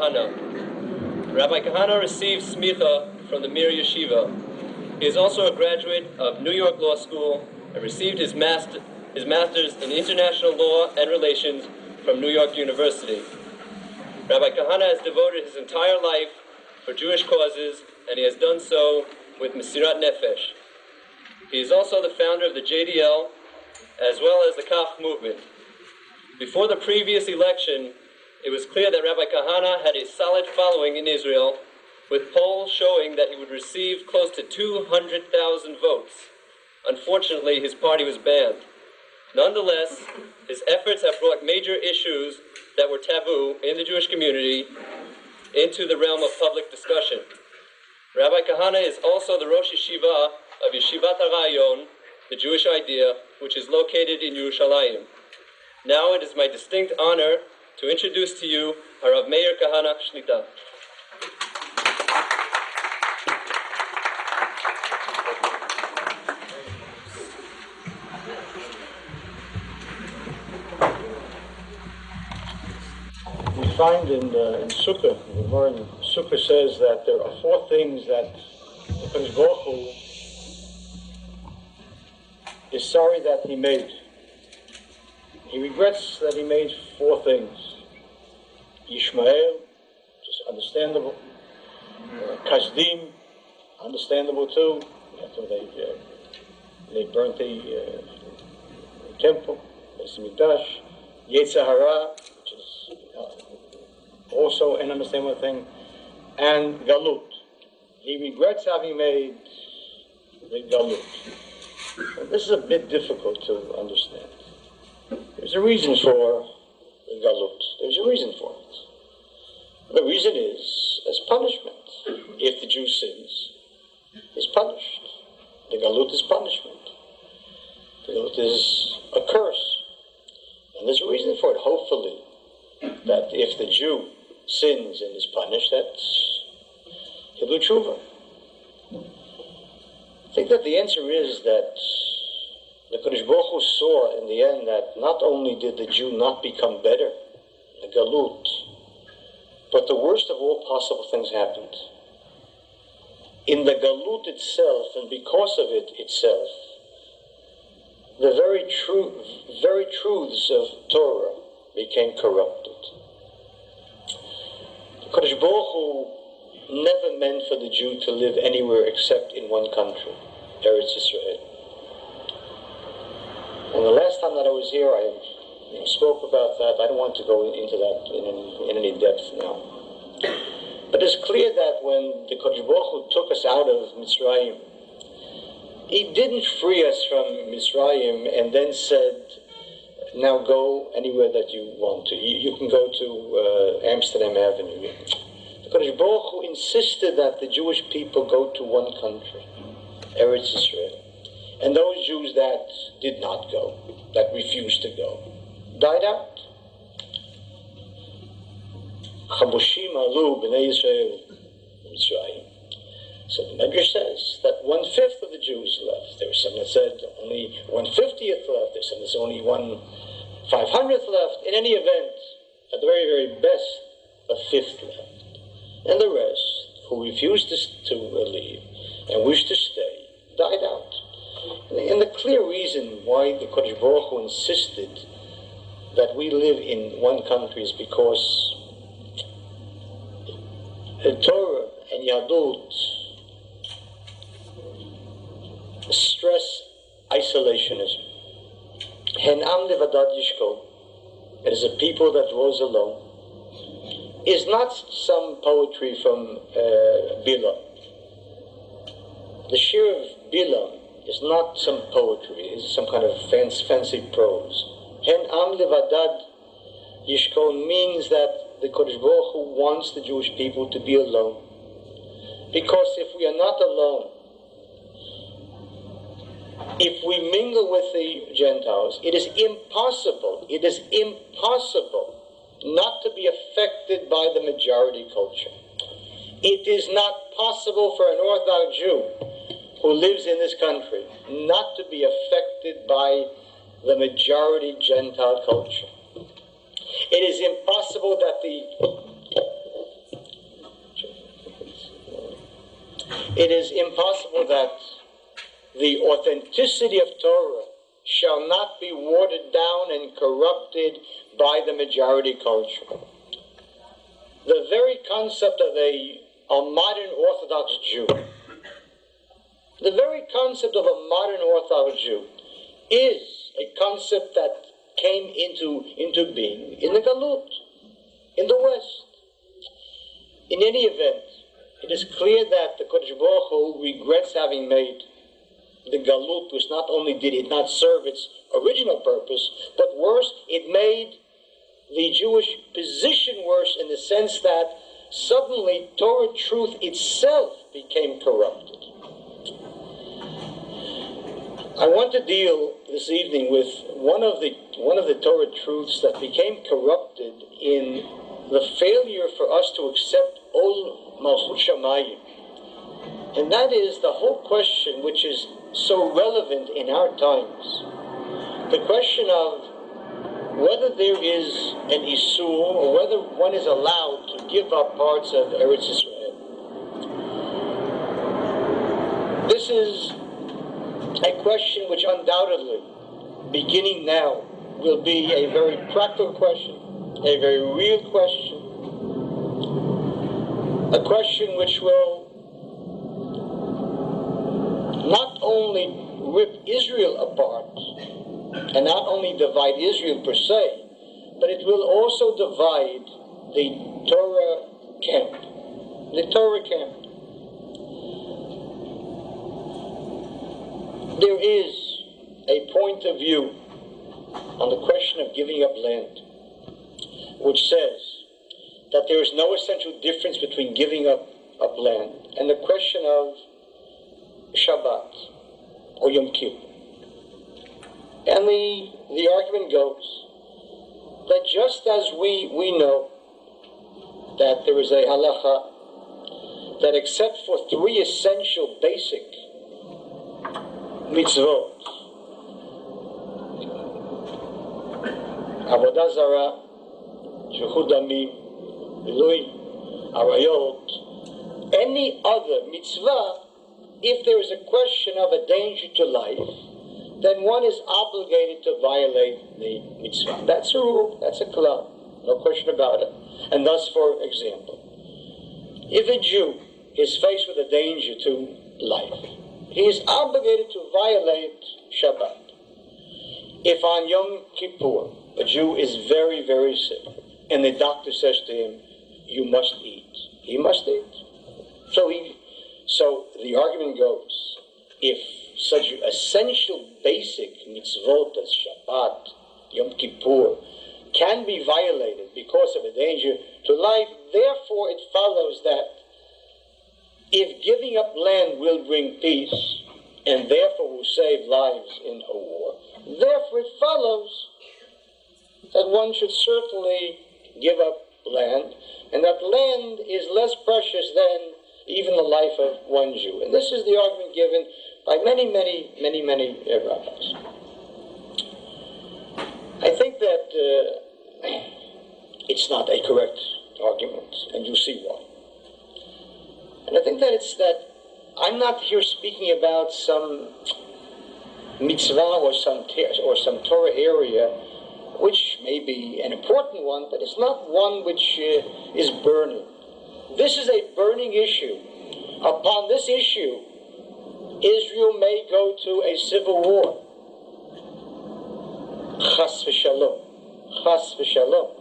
Kahane. Rabbi Kahane received smicha from the Mir Yeshiva. He is also a graduate of New York Law School and received his master's in international law and relations from New York University. Rabbi Kahane has devoted his entire life for Jewish causes, and he has done so with Mesirat Nefesh. He is also the founder of the JDL, as well as the Kach movement. Before the previous election, it was clear that Rabbi Kahane had a solid following in Israel, with polls showing that he would receive close to 200,000 votes. Unfortunately, his party was banned. Nonetheless, his efforts have brought major issues that were taboo in the Jewish community into the realm of public discussion. Rabbi Kahane is also the Rosh Yeshiva of Yeshivat HaRayon, the Jewish Idea, which is located in Yerushalayim. Now it is my distinct honor to introduce to you Harav Meir Kahane Shlita. We find in Sukkah, the Gemara in Sukkah says that there are 4 things that the Kadosh Baruch Hu is sorry that he made. He regrets that he made 4 things. Yishmael, which is understandable. Kasdim, understandable too. After they burnt the temple, the Mikdash. Yetzer Hara, which is also an understandable thing. And Galut. He regrets having made the Galut. And this is a bit difficult to understand. There's a reason for the Galut. There's a reason for it. The reason is as punishment. If the Jew sins, he's punished. The Galut is punishment. The Galut is a curse. And there's a reason for it, hopefully, that if the Jew sins and is punished, he'll do tshuva. I think that the answer is that the Kadosh Baruch Hu saw in the end that not only did the Jew not become better, the Galut, but the worst of all possible things happened. In the Galut itself, and because of it itself, the very truths of Torah became corrupted. The Kadosh Baruch Hu never meant for the Jew to live anywhere except in one country, Eretz Israel. And the last time that I was here, I spoke about that. I don't want to go into that in any depth now. But it's clear that when the Kadosh Baruch Hu took us out of Mitzrayim, he didn't free us from Mitzrayim and then said, now go anywhere that you want to. You can go to Amsterdam Avenue. The Kadosh Baruch Hu insisted that the Jewish people go to one country, Eretz Israel. And those Jews that did not go, that refused to go, died out. Chabushim alu b'nei Yisrael Mitzrayim. So the Medrash says that 1/5 of the Jews left. There were some that said only 1/50th left. There's some that said only 1/500th left. In any event, at the very, very best, 1/5 left. And the rest, who refused to leave and wished to stay, died out. And the clear reason why the Kodesh Baruch Hu insisted that we live in one country is because the Torah and Yadut stress isolationism. Hen am levadad yishkol. It is a people that dwells alone. Is not some poetry from Bilam. The Shir of Bilam is not some poetry. It's some kind of fancy prose. Hen am levadad yishkol means that the Kodesh Baruch Hu wants the Jewish people to be alone. Because if we are not alone, if we mingle with the Gentiles, it is impossible not to be affected by the majority culture. It is not possible for an Orthodox Jew who lives in this country not to be affected by the majority Gentile culture. It is impossible that the It is impossible that the authenticity of Torah shall not be watered down and corrupted by the majority culture. The very concept of a modern Orthodox Jew, the very concept of a modern Orthodox Jew is a concept that came into being in the Galut, in the West. In any event, it is clear that the Kodesh Baruch Hu regrets having made the Galut, which not only did it not serve its original purpose, but worse, it made the Jewish position worse in the sense that suddenly Torah truth itself became corrupted. I want to deal this evening with one of the Torah truths that became corrupted in the failure for us to accept Ol Malchut Shamayim. And that is the whole question which is so relevant in our times. The question of whether there is an Isur or whether one is allowed to give up parts of Eretz Israel. This is a question which undoubtedly, beginning now, will be a very practical question, a very real question, a question which will not only rip Israel apart, and not only divide Israel per se, but it will also divide the Torah camp. The Torah camp. There is a point of view on the question of giving up land, which says that there is no essential difference between giving up land and the question of Shabbat or Yom Kippur. And the argument goes that just as we know that there is a halacha that except for three essential basic mitzvot, Avodah Zarah, Shechut Damim, Ilui, Arayot, any other mitzvah, if there is a question of a danger to life, then one is obligated to violate the mitzvah. That's a rule, that's a klal, no question about it. And thus, for example, if a Jew is faced with a danger to life, he is obligated to violate Shabbat. If on Yom Kippur a Jew is very, very sick, and the doctor says to him, you must eat, he must eat. So the argument goes, if such essential basic mitzvot as Shabbat, Yom Kippur, can be violated because of a danger to life, therefore it follows that if giving up land will bring peace, and therefore will save lives in a war, therefore it follows that one should certainly give up land, and that land is less precious than even the life of one Jew. And this is the argument given by many rabbis. I think that it's not a correct argument, and you see why. And I think that it's that I'm not here speaking about some mitzvah or some Torah area, which may be an important one, but it's not one which is burning. This is a burning issue. Upon this issue, Israel may go to a civil war. Chas v'shalom. Chas v'shalom.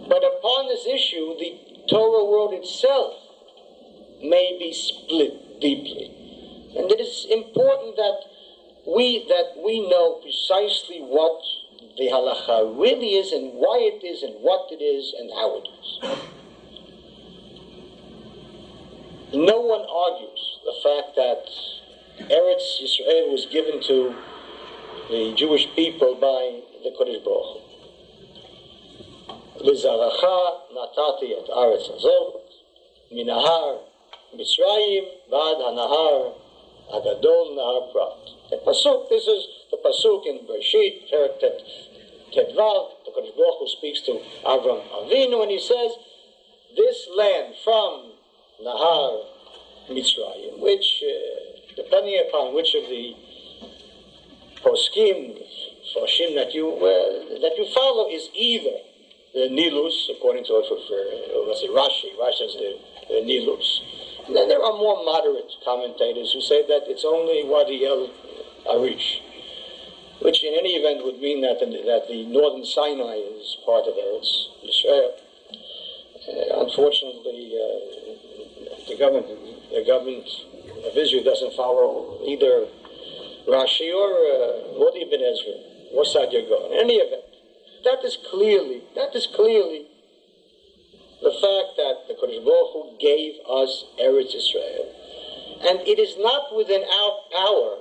But upon this issue, the Torah world itself may be split deeply. And it is important that we know precisely what the halacha really is, and why it is, and what it is, and how it is. No one argues the fact that Eretz Yisrael was given to the Jewish people by the Kodesh Baruch Hu. L'zaracha natati et aretz hazot, minahar Mitzrayim vad hanahar agadol nahar prat. The pasuk. This is the pasuk in Bereshit, Perek Tedvav. The Kodesh Baruch Hu speaks to Avram Avinu, and he says, "This land from Nahar Mitzrayim, which, depending upon which of the poskim, Foshim that you follow, is either the Nilus, according to let's say Rashi says the Nilus. And then there are more moderate commentators who say that it's only Wadi El Arish, which in any event would mean that the northern Sinai is part of Eretz Israel. Unfortunately, the government of Israel doesn't follow either Rashi or Wadi Ben Ezra, or side you're going. In any event, that is clearly the fact that the Kodesh Baruch Hu gave us Eretz Israel, and it is not within our power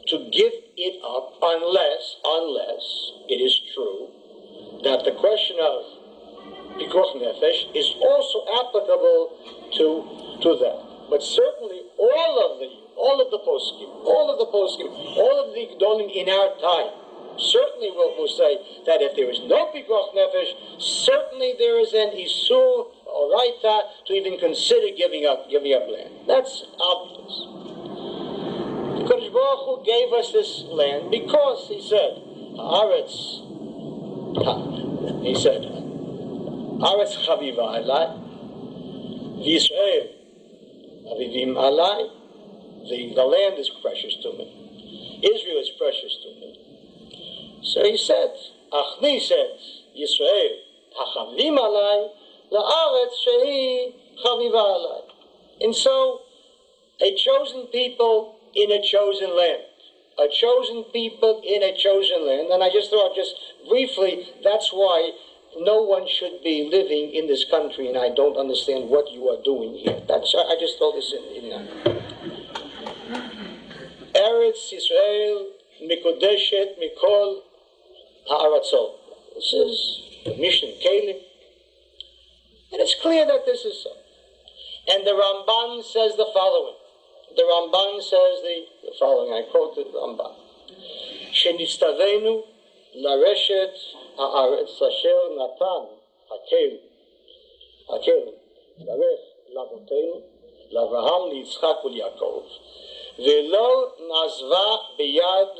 to give it up unless it is true that the question of Pikuach Nefesh is also applicable to that. But certainly all of the poskim, all of the Gdolim in our time, certainly will say that if there is no Pikuach Nefesh, certainly there is an Isur or Raita to even consider giving up land. That's obvious. The Kodesh Baruch Hu gave us this land because he said, Aretz Chaviva Alai, V'Yisrael Avivim Alai, the land is precious to me. Israel is precious to me. So he said, Achni said, Yisrael Hachavim Alai, La'aretz Shehi Chaviva Alai. And so, a chosen people in a chosen land. A chosen people in a chosen land. And I just thought, just briefly, that's why no one should be living in this country, and I don't understand what you are doing here. I just told this in that. Eretz Yisrael Mikodeshet Mikol Ha'aratzot. This is the Mishnah Kelim. And it's clear that this is so. And the Ramban says the following. The Ramban says the following. I quote the Ramban. Shenistavenu lareshet ha'aretz asher natan hakel larech lavotenu lavraham liyitzchak u'liakov ve'lo nazva biyad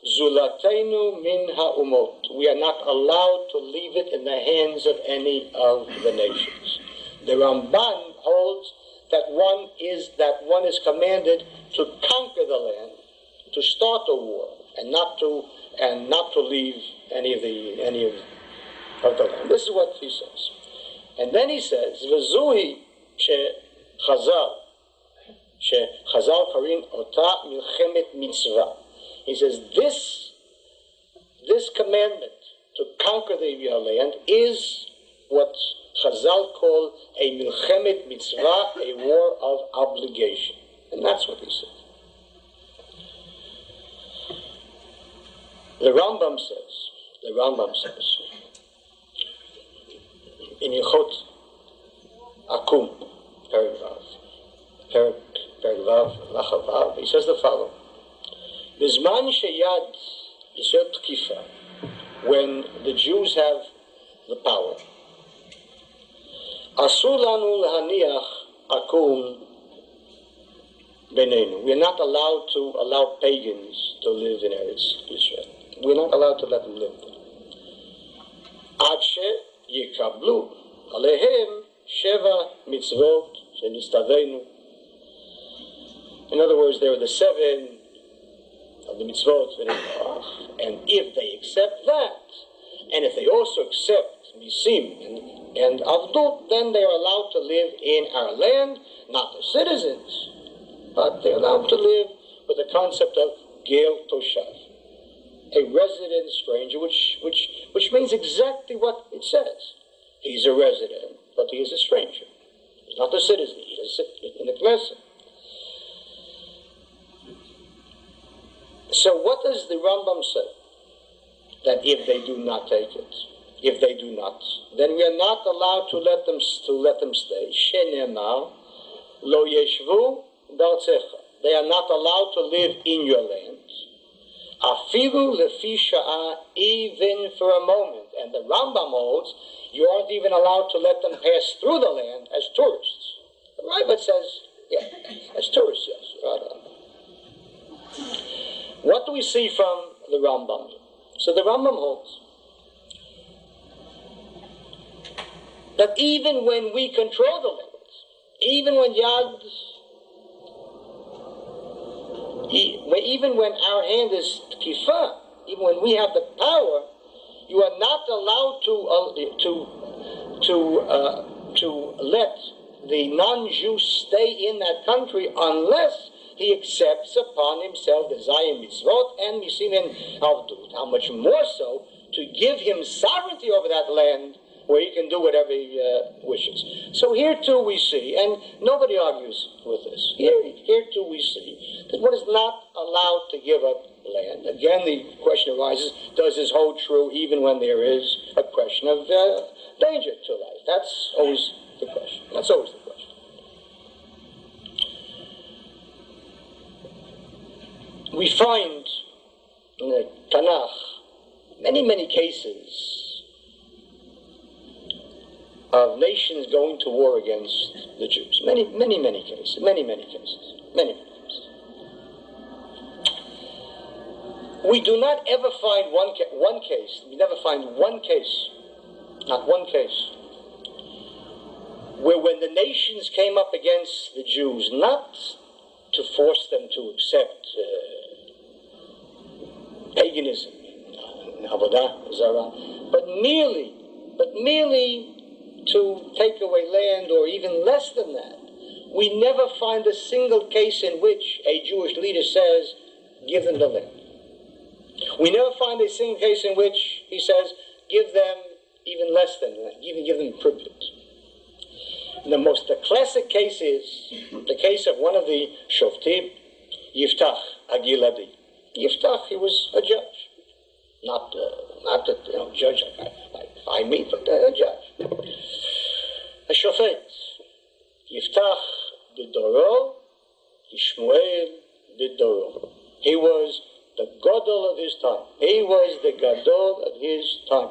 zulatenu min ha'umot. We are not allowed to leave it in the hands of any of the nations. The Ramban holds that one is commanded to conquer the land, to start a war, and not to leave any of the land. This is what he says. And then he says, "V'zuhi shechazal karin ota milchemet mitzvah." He says this commandment to conquer the land is what Chazal call a milchemet mitzvah, a war of obligation. And that's what he says. The Rambam says, in Yichot Akum, Perek Vav, Lachavav, he says the following. Bizman sheyad yisot tkifa, when the Jews have the power, asur lanu lahaniach akum benenu. We are not allowed to allow pagans to live in Eretz Israel. We're not allowed to let them live there. Ad she yikablu alehem sheva mitzvot shenistavenu. In other words, there are the 7 of the mitzvot, and if they accept that, and if they also accept misim and avdut, then they are allowed to live in our land, not the citizens, but they're allowed to live with the concept of gel toshav, a resident stranger, which means exactly what it says. He's a resident, but he is a stranger. He's not a citizen. He is in the Knesset. So what does the Rambam say? That if they do not take it, then we are not allowed to let them stay. Shenemar lo yeshvu d'artzecha. They are not allowed to live in your land. Afilu lefi sha'ah, even for a moment. And the Rambam holds you aren't even allowed to let them pass through the land as tourists. The Rabbit says, yeah, do we see from the Rambam? So the Rambam holds that even when we control the land, even when even when our hand is tkifa, even when we have the power, you are not allowed to let the non-Jew stay in that country unless he accepts upon himself the Zayim Mitzvot and Misimin Avdut. How much more so to give him sovereignty over that land where he can do whatever he wishes. So here too we see, and nobody argues with this, here too we see that one is not allowed to give up land. Again, the question arises, does this hold true even when there is a question of danger to life? That's always the question. That's always the question. We find in the Tanakh many cases of nations going to war against the Jews. Many cases. We do not ever find one case. We never find one case, not one case, where when the nations came up against the Jews, not to force them to accept paganism, Avodah Zarah, but merely to take away land, or even less than that. We never find a single case in which a Jewish leader says, give them the land. We never find a single case in which he says, give them even less than land, even give them privilege. The classic case is the case of one of the Shoftim, Yiftach Agiladi. Yiftach, he was a judge. Not a judge like me, but a judge. A Shofet. Yiftach Bidoro, Ishmael Bidoro. He was the Gadol of his time. He was the Gadol of his time.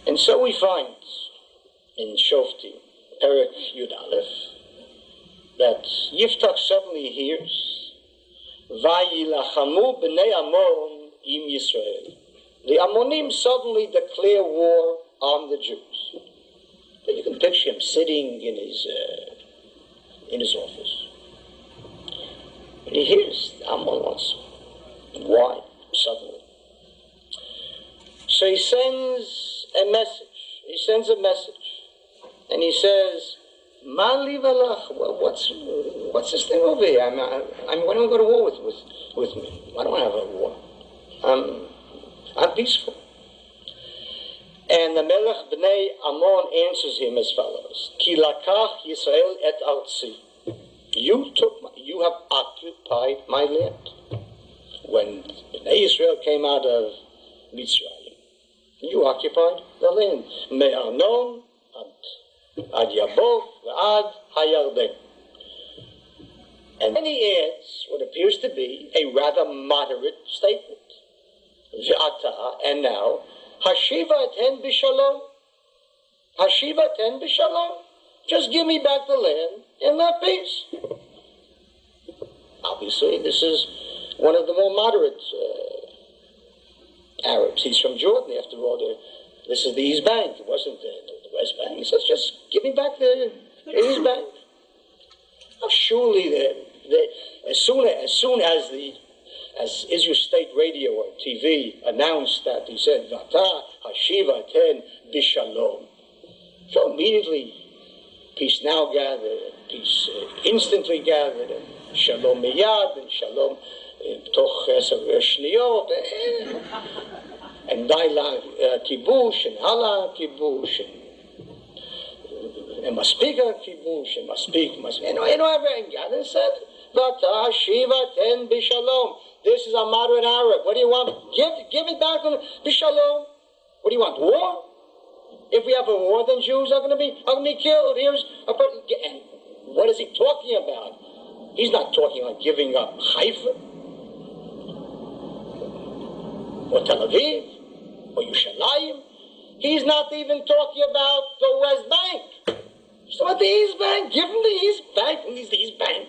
And so we find in Shoftim, Perek Yud Aleph, that Yiftach suddenly hears, Vayilachamu b'nei Ammon im Yisrael. The Ammonim suddenly declare war on the Jews. And you can picture him sitting in his office. And he hears the Ammon wants. Why? Suddenly. So he sends a message. And he says, Ma li velach, what's this thing over here? Why don't we go to war with me? Why don't I have a war? I'm peaceful. And the Melech Bnei Ammon answers him as follows: Ki lakach Yisrael et artzi. You have occupied my land. When Bnei Israel came out of Mitzrayim, you occupied the land. Me'arnon ad Yabok ad Hayarden. And then he adds what appears to be a rather moderate statement. V'ata, and now, Hashiva ten b'shalom. Hashiva ten b'shalom. Just give me back the land and let peace. Obviously, this is one of the more moderate Arabs. He's from Jordan, after all. This is the East Bank. It wasn't the West Bank. He says, just give me back the East Bank. Now, surely, as soon as Israel State Radio or TV announced that, he said, Vata Hashiva ten b'shalom. So immediately, peace now gathered, peace instantly gathered, and shalom miyad, and shalom toch shniyot, and daila kibush, and hala kibush, and maspika kibush, and everything gathered and said, Vata Hashiva ten b'shalom. This is a moderate Arab. What do you want? Give it back on b'shalom. What do you want? War? If we have a war, then Jews are going to be killed. And what is he talking about? He's not talking about giving up Haifa, or Tel Aviv, or Yerushalayim. He's not even talking about the West Bank. So at the East Bank, give him the East Bank, and he's the East Bank.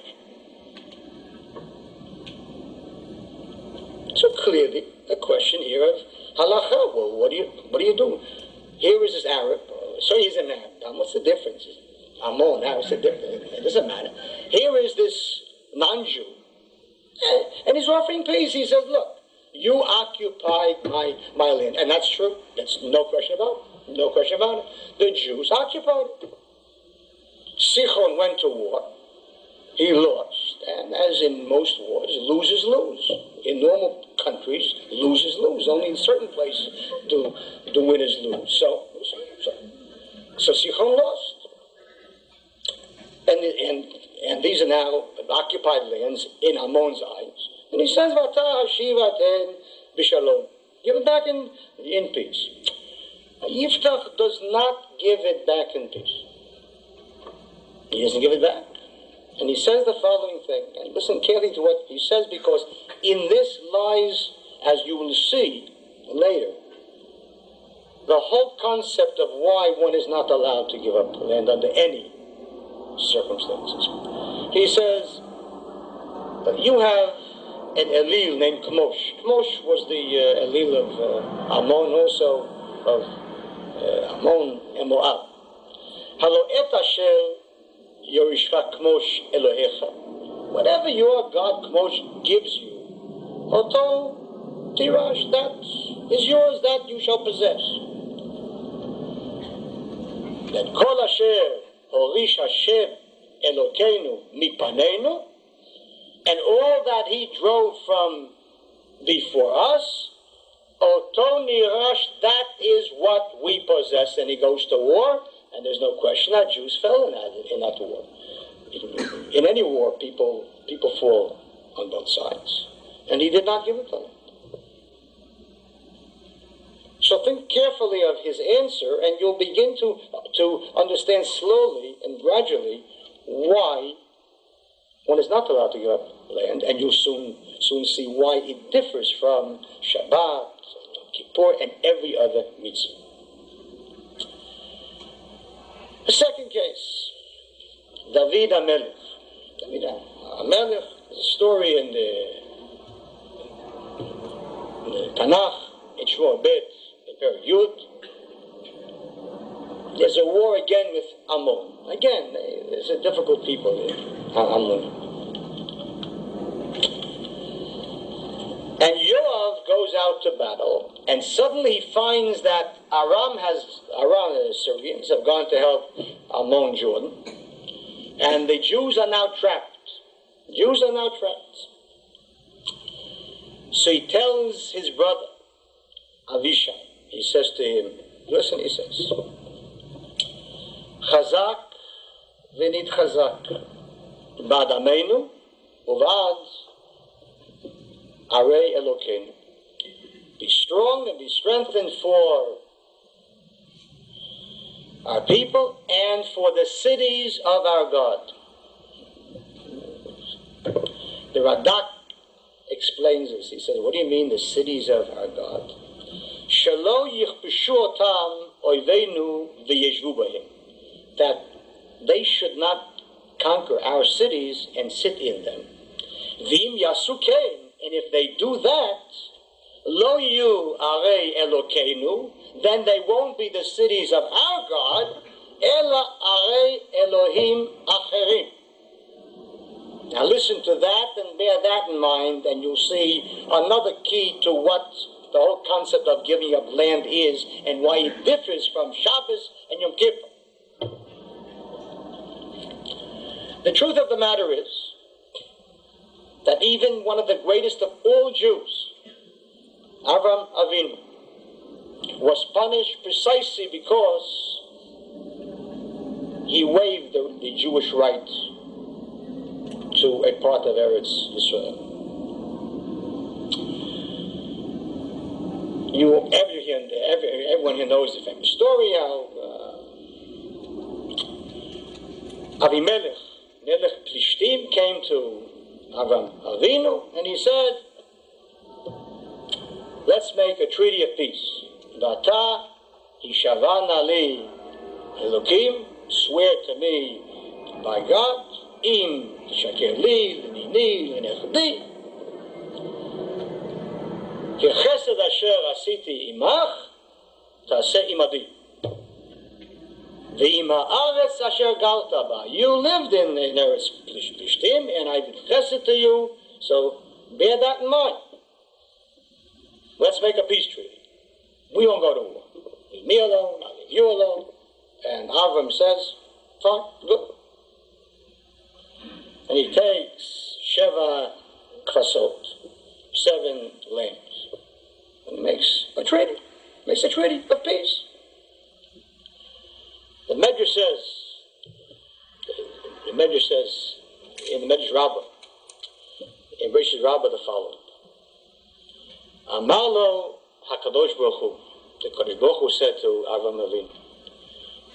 So clearly, a question here of halacha. Well, what do you do? Here is this Arab. So he's an Arab. What's the difference? Ammon, now it's a difference. It doesn't matter. Here is this non-Jew, and he's offering peace. He says, "Look, you occupied my land," and that's true. That's no question about it. No question about it. The Jews occupied it. Sichon went to war. He lost, and as in most wars, losers lose. In normal countries, losers lose. Only in certain places do winners lose. So Sichon lost, and these are now occupied lands in Ammon's eyes. And he says, "Vata hashiva ten b'shalom." Give it back in peace. Yiftach does not give it back in peace. He doesn't give it back. And he says the following thing, and listen carefully to what he says, because in this lies, as you will see later, the whole concept of why one is not allowed to give up land under any circumstances. He says, you have an Elil named Kmosh. Kmosh was the Elil of Ammon, also of Ammon and Moab. Halo et asher Yorishcha Kmosh Elohecha. Whatever your God Kmosh gives you, Oto Tirash, that is yours, that you shall possess. That Kol Asher Horish Hashem Elokeinu Mipaneinu, and all that he drove from before us, Oto Nirash, that is what we possess. And he goes to war. And there's no question that Jews fell in that war. In any war, people fall on both sides. And he did not give it to them. So think carefully of his answer, and you'll begin to understand slowly and gradually why one is not allowed to give up land, and you'll soon see why it differs from Shabbat, Yom Kippur, and every other mitzvah. The second case, David HaMelech. David HaMelech is a story in the Tanakh, in Shmuel Bet, in Perek Yud. There's a war again with Ammon. Again, there's a difficult people in Ammon. And Yoav goes out to battle, and suddenly he finds that Aram, the Syrians, have gone to help Ammon Jordan, and the Jews are now trapped. So he tells his brother, Avishai, he says to him, listen, he says, Chazak v'nit chazak, ba'ad ameinu, uvad Arei Elokeinu. Be strong and be strengthened for our people and for the cities of our God. The Radak explains this. He says, what do you mean the cities of our God? Shelo yichbeshu otam oiveinu v'yeshvu b'hem. That they should not conquer our cities and sit in them. V'im yasu kein. And if they do that, lo yu arei Elokeinu, then they won't be the cities of our God, ela arei Elohim acherim. Now listen to that and bear that in mind, and you'll see another key to what the whole concept of giving up land is and why it differs from Shabbos and Yom Kippur. The truth of the matter is that even one of the greatest of all Jews, Avram Avinu, was punished precisely because he waived the Jewish right to a part of Eretz Yisrael. Everyone here knows the famous story how Avimelech, Melech Plishtim, came to Avram Avinu, and he said, let's make a treaty of peace. Vata hishavana li Elokim, swear to me by God, im tishaker li, l'nini, l'nechdi, כחסד אשר עשיתי עמך, תעשה עמדי. ועם הארץ אשר גרת בה. You lived in Eretz Plishtim, and I did chesed to you, so bear that in mind. Let's make a peace treaty. We won't go to war. Leave me alone, I'll leave you alone. And Avram says, fine, good. And he takes Sheva Kvasot, 7 lambs, and makes a treaty of peace. The Medrash says in the Medrash Rabbah, in Bereshit Rabbah, the following: Amalo Hakadosh Baruch Hu, the Kodesh Baruch Hu said to Avram Avinu,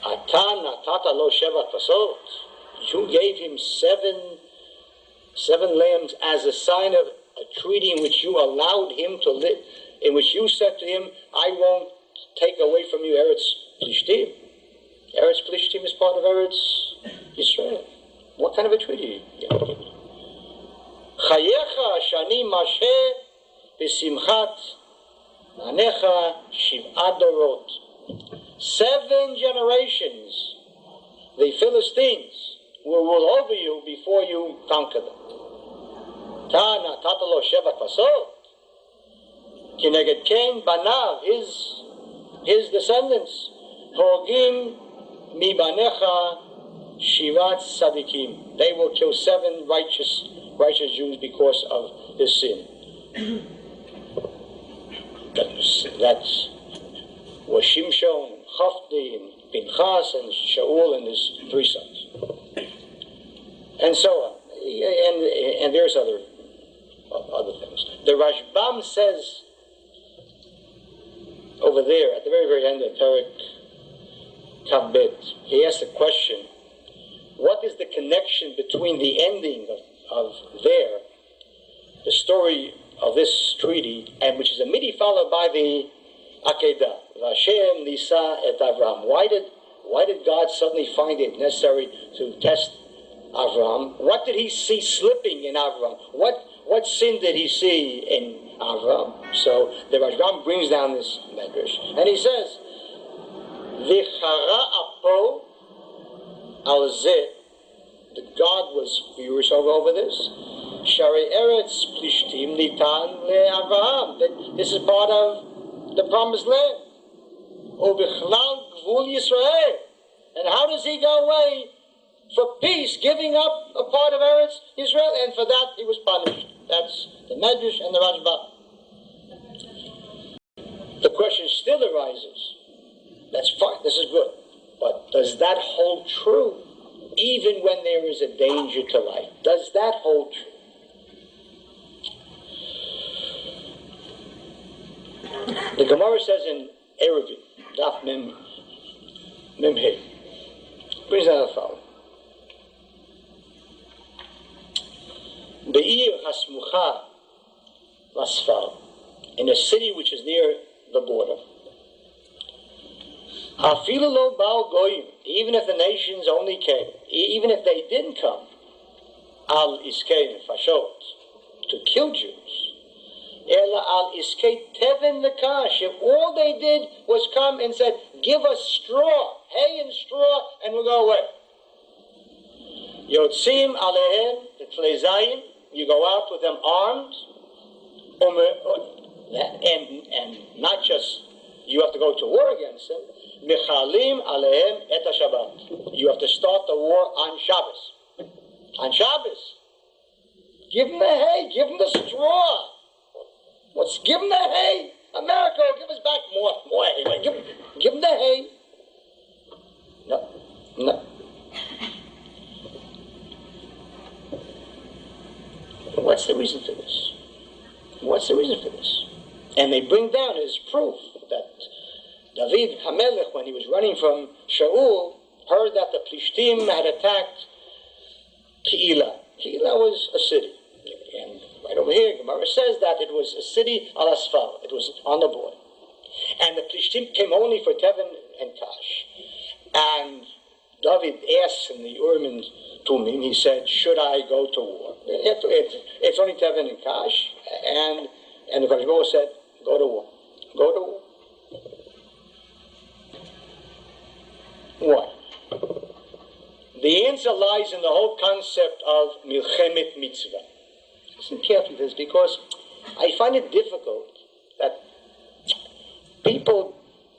Ata natata lo sheva kvasot. You gave him seven lambs as a sign of a treaty in which you allowed him to live, in which you said to him, I won't take away from you Eretz Plishtim. Eretz Plishtim is part of Eretz Yisrael. What kind of a treaty? Chayecha shani mashe b'simchat anecha shiv'at dorot. 7 generations, the Philistines will rule over you before you conquer them. Tana tatalo sheva kvasot. Kineged Cain banav, his descendants, hogim mibanecha shivat sadikim. They will kill 7 righteous Jews because of his sin. That was Shimshon, Chafdi, and Pinchas, and Shaul, and his 3 sons, and so on. And there's other things. The Rashbam says over there at the very, very end of Perek Kavbet, he asks the question: what is the connection between the ending of the story of this treaty, and which is immediately followed by the Akedah? Hashem Nisa et Avram. Why did God suddenly find it necessary to test Avram? What did he see slipping in Avram? What sin did he see in Avram? So the Rashbam brings down this medrash, and he says, "V'chara apo al zeh." That God was furious over this. Shari Eretz Plishtim Nitan le'Avraham. That this is part of the promised land. Ubichlal Gvul Yisrael. And how does he go away for peace, giving up a part of Eretz Israel? And for that he was punished. That's the Medrash and the Rashbam. The question still arises. That's fine. This is good. But does that hold true? Even when there is a danger to life. Does that hold true? The Gemara says in Eruvin, Daf Mem He, brings down the following: Be'ir hasmucha lasfar, in a city which is near the border. Afilu lo ba'al goyim, even if the nations only came, even if they didn't come, al iskei nefashot, to kill Jews. Ela al iskei teven nekash, if all they did was come and said, give us straw, hay and straw, and we'll go away. Yotzim alehem, the tlezayim, you go out with them armed, and not just you have to go to war against them. Mechalim alehem et Shabbat. You have to start the war on Shabbos. On Shabbos. Give them the hay. Give them the straw. Give them the hay. America will give us back more hay. Give them the hay. No. What's the reason for this? And they bring down as proof that David HaMelech, when he was running from Shaul, heard that the Plishtim had attacked Keilah. Keilah was a city. And right over here, Gemara says that it was a city al Asfar. It was on the border. And the Plishtim came only for Tevin and Kash. And David asked in the Urim and Tumim, he said, should I go to war? It's only Tevin and Kash. And the Kodesh Baruch said, Go to war. Go to war. Why? The answer lies in the whole concept of milchemet mitzvah. Listen carefully to this, because I find it difficult that people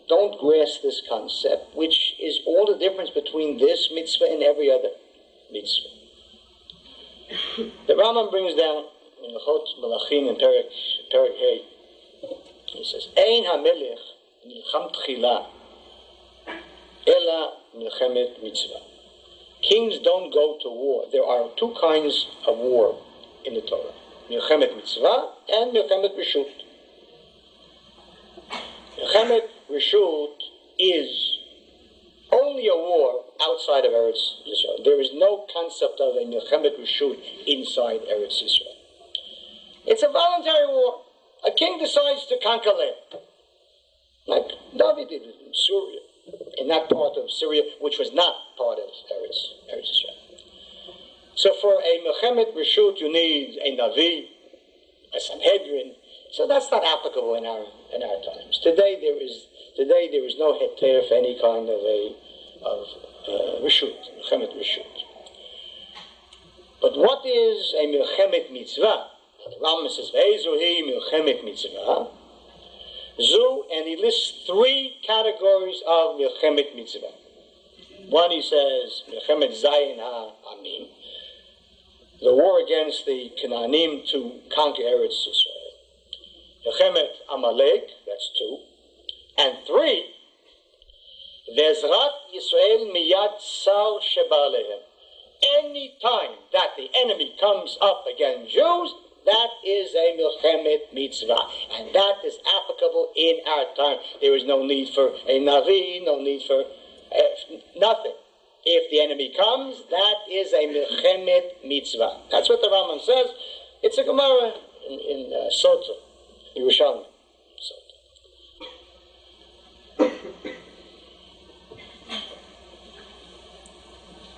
don't grasp this concept, which is all the difference between this mitzvah and every other mitzvah. The Rambam brings down in the Chot Malachim in Perek Hey, he says, Ein hamelech milcham tchila ela milchemet mitzvah. Kings don't go to war. There are two kinds of war in the Torah: milchemet mitzvah and milchemet reshut. Milchemet reshut is only a war outside of Eretz Yisrael. There is no concept of a milchemet reshut inside Eretz Yisrael. It's a voluntary war. A king decides to conquer land, like David did in Syria, in that part of Syria which was not part of Eretz Yisrael. So for a milchemet reshut, you need a navi, a sanhedrin. So that's not applicable in our times. Today there is no heter for any kind of reshut, milchemet reshut. But what is a milchemet mitzvah? The Rambam says, "Ve'ezuhi milchemet mitzvah." Zu, and he lists three categories of milchemet mitzvah. One, he says, milchemet zayin ha'amim, the war against the Canaanim to conquer Eretz Yisrael. Milchemet Amalek, that's two. And three, Vezrat Yisrael miyad sar sheba alehem. Any time that the enemy comes up against Jews, that is a milchemet mitzvah, and that is applicable in our time. There is no need for a navi, no need for nothing. If the enemy comes, that is a milchemet mitzvah. That's what the Rambam says. It's a Gemara in Sota, Yerushalmi.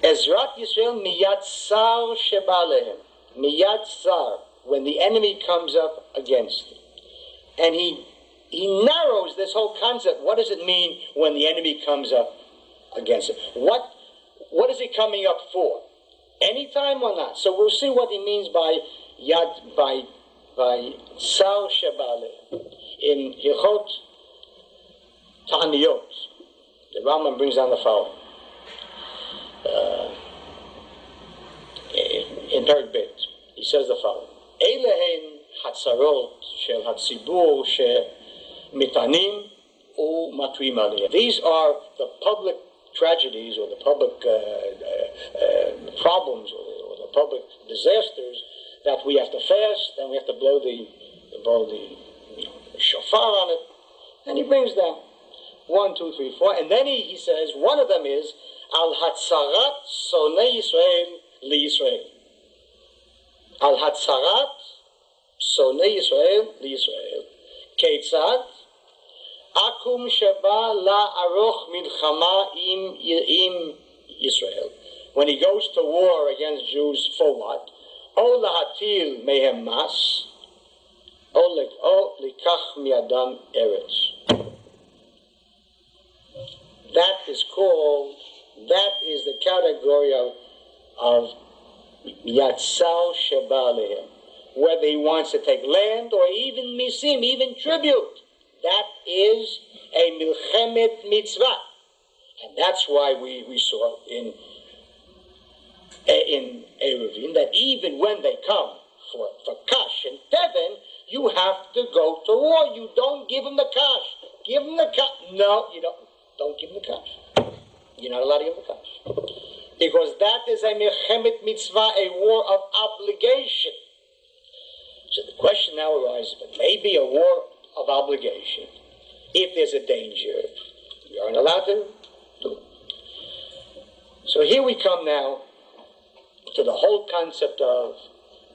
Ezrat Yisrael miyad sar sheba alehem. Miyad sar, when the enemy comes up against it. And he narrows this whole concept. What does it mean when the enemy comes up against it? What is he coming up for? Anytime or not? So we'll see what he means by yad, by sar sheba alehem. In Hilchot Ta'aniyot, the Rambam brings down the following. In Perek Bet, he says the following: Eilehen hatzarot shel hatzibur shemitanim u'matrim aliyah. These are the public tragedies or the public problems or the public disasters that we have to fast, and we have to blow the shofar on it. And he brings down 1, 2, 3, 4, and then he says one of them is al hatzarat sonei Yisrael li Yisrael. Al hatzarat sonei Yisrael li Yisrael. Keitzad akum sheba la aroch milchama im Yisrael. When he goes to war against Jews, for what? O lahatil mehem mas, o likach miadam eretz. That is the category of Yatsal Sheba Alehem, whether he wants to take land or even misim, even tribute. That is a milchemet mitzvah. And that's why we saw in Eruvin that even when they come for kash and teven, you have to go to war. You don't give them the kash. Give them the kash. No, you don't. Don't give them the kash. You're not allowed to give them the kash. Because that is a milchemet mitzvah, a war of obligation. So the question now arises, but maybe a war of obligation, if there's a danger, you aren't allowed to do it. So here we come now to the whole concept of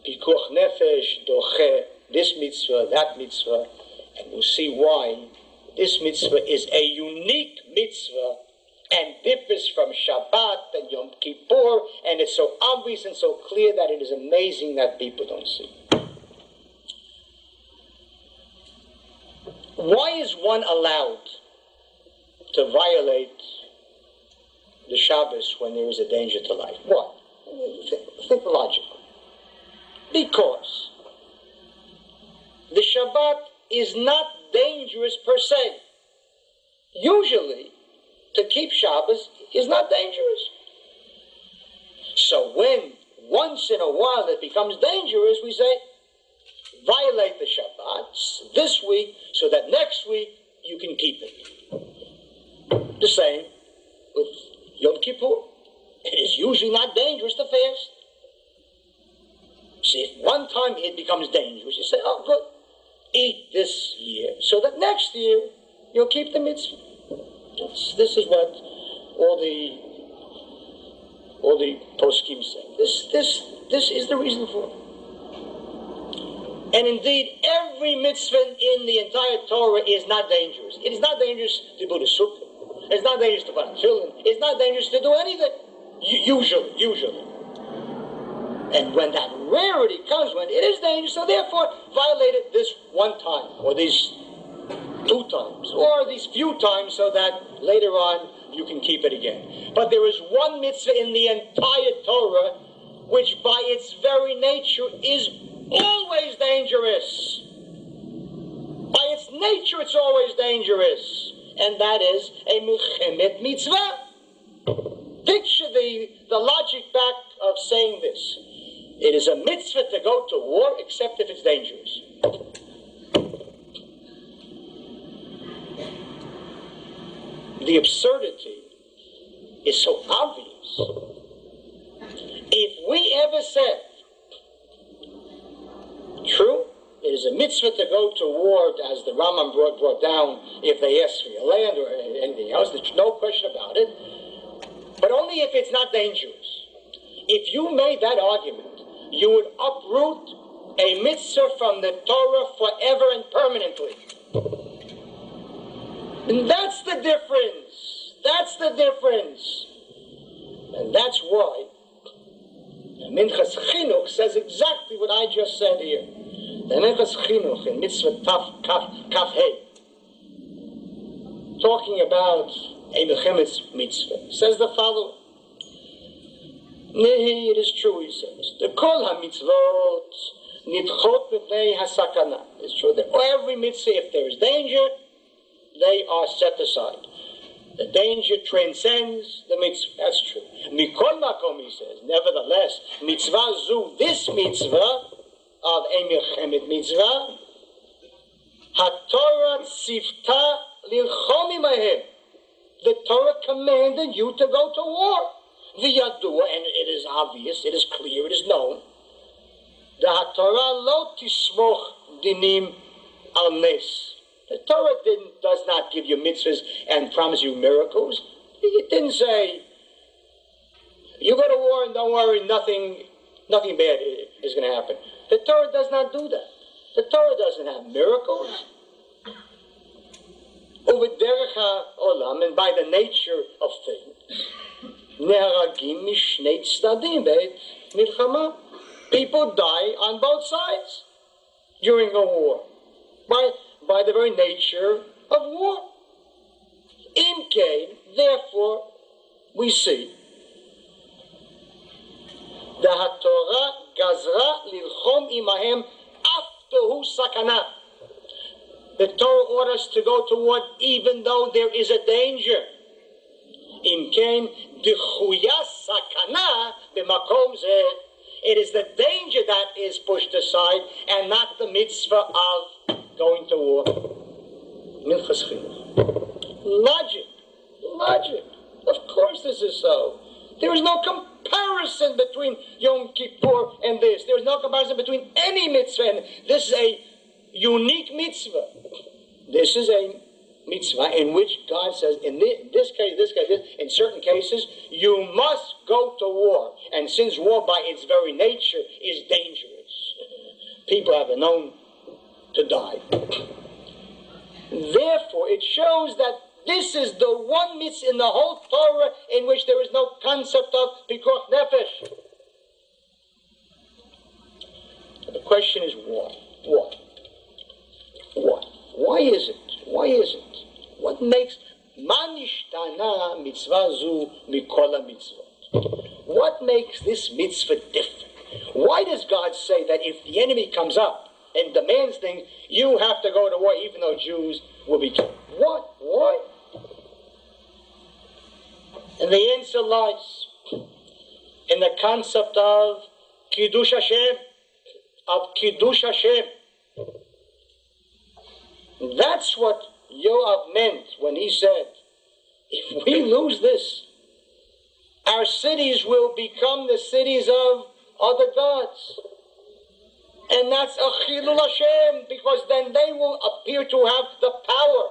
pikuach nefesh, doche, this mitzvah, that mitzvah, and we'll see why this mitzvah is a unique mitzvah and differs from Shabbat and Yom Kippur, and it's so obvious and so clear that it is amazing that people don't see. Why is one allowed to violate the Shabbos when there is a danger to life? Why? Think logically. Because the Shabbat is not dangerous per se. Usually, to keep Shabbos is not dangerous. So when once in a while it becomes dangerous, we say, violate the Shabbat this week so that next week you can keep it. The same with Yom Kippur. It is usually not dangerous to fast. See, if one time it becomes dangerous, you say, oh, good, eat this year so that next year you'll keep the mitzvah. This is what all the poskim say. This is the reason for it. And indeed, every mitzvah in the entire Torah is not dangerous. It is not dangerous to do the sukkah. It's not dangerous to put on tefillin. It's not dangerous to do anything. Usually. And when that rarity comes, when it is dangerous, so therefore violate it this one time, or these 2 times, or these few times, so that later on you can keep it again. But there is one mitzvah in the entire Torah which by its very nature is always dangerous. By its nature it's always dangerous. And that is a milchemet mitzvah. Picture the logic back of saying this. It is a mitzvah to go to war except if it's dangerous. The absurdity is so obvious. If we ever said, true, it is a mitzvah to go to war, as the Rambam brought down, if they ask for your land or anything else, there's no question about it, but only if it's not dangerous. If you made that argument, you would uproot a mitzvah from the Torah forever and permanently. And that's the difference. That's the difference. And that's why Minchas Chinuch says exactly what I just said here. The Minchas Chinuch in Mitzvah Kaf Hey, talking about a Mechemetz mitzvah, says the following. Nehi, it is true, he says. The Kol HaMitzvot Nidchot Mipnei HaSakana. It's true that every mitzvah, if there is danger, they are set aside. The danger transcends the mitzvah. That's true. Mikol makom, he says. Nevertheless, mitzvah zu, this mitzvah of a milchemet mitzvah, HaTorah tzivta lilchom imahem. The Torah commanded you to go to war. V'yadua, and it is obvious, it is clear, it is known. The HaTorah lo tismoch dinim al nes. The Torah does not give you mitzvahs and promise you miracles. It didn't say, you go to war and don't worry, nothing bad is going to happen. The Torah does not do that. The Torah doesn't have miracles. U'v'derech ha'olam, and by the nature of things, ne'haragim mishnei tzdadim beit milchama. People die on both sides during a war. By the very nature of war. Imkein, therefore, we see the HaTorah gazra lilchom imahem aftohu sakana. The Torah orders to go to war even though there is a danger. Imkein dichuya sakana b'makom zeh. It is the danger that is pushed aside and not the mitzvah of going to war. Minchas Chinuch. Logic. Of course this is so. There is no comparison between Yom Kippur and this. There is no comparison between any mitzvah and this is a unique mitzvah. This is a mitzvah in which God says, in this case, in certain cases, you must go to war. And since war by its very nature is dangerous, people have been known to die. Therefore, it shows that this is the one mitzvah in the whole Torah in which there is no concept of pikuach nefesh. The question is why? Why? Why is it? Why is it? What makes manishtana mitzvah zu mikola mitzvot? What makes this mitzvah different? Why does God say that if the enemy comes up and demands things, you have to go to war even though Jews will be killed? What? Why? And the answer lies in the concept of Kiddush Hashem, That's what Yoav meant when he said, if we lose this, our cities will become the cities of other gods. And that's a Chilul Hashem, because then they will appear to have the power.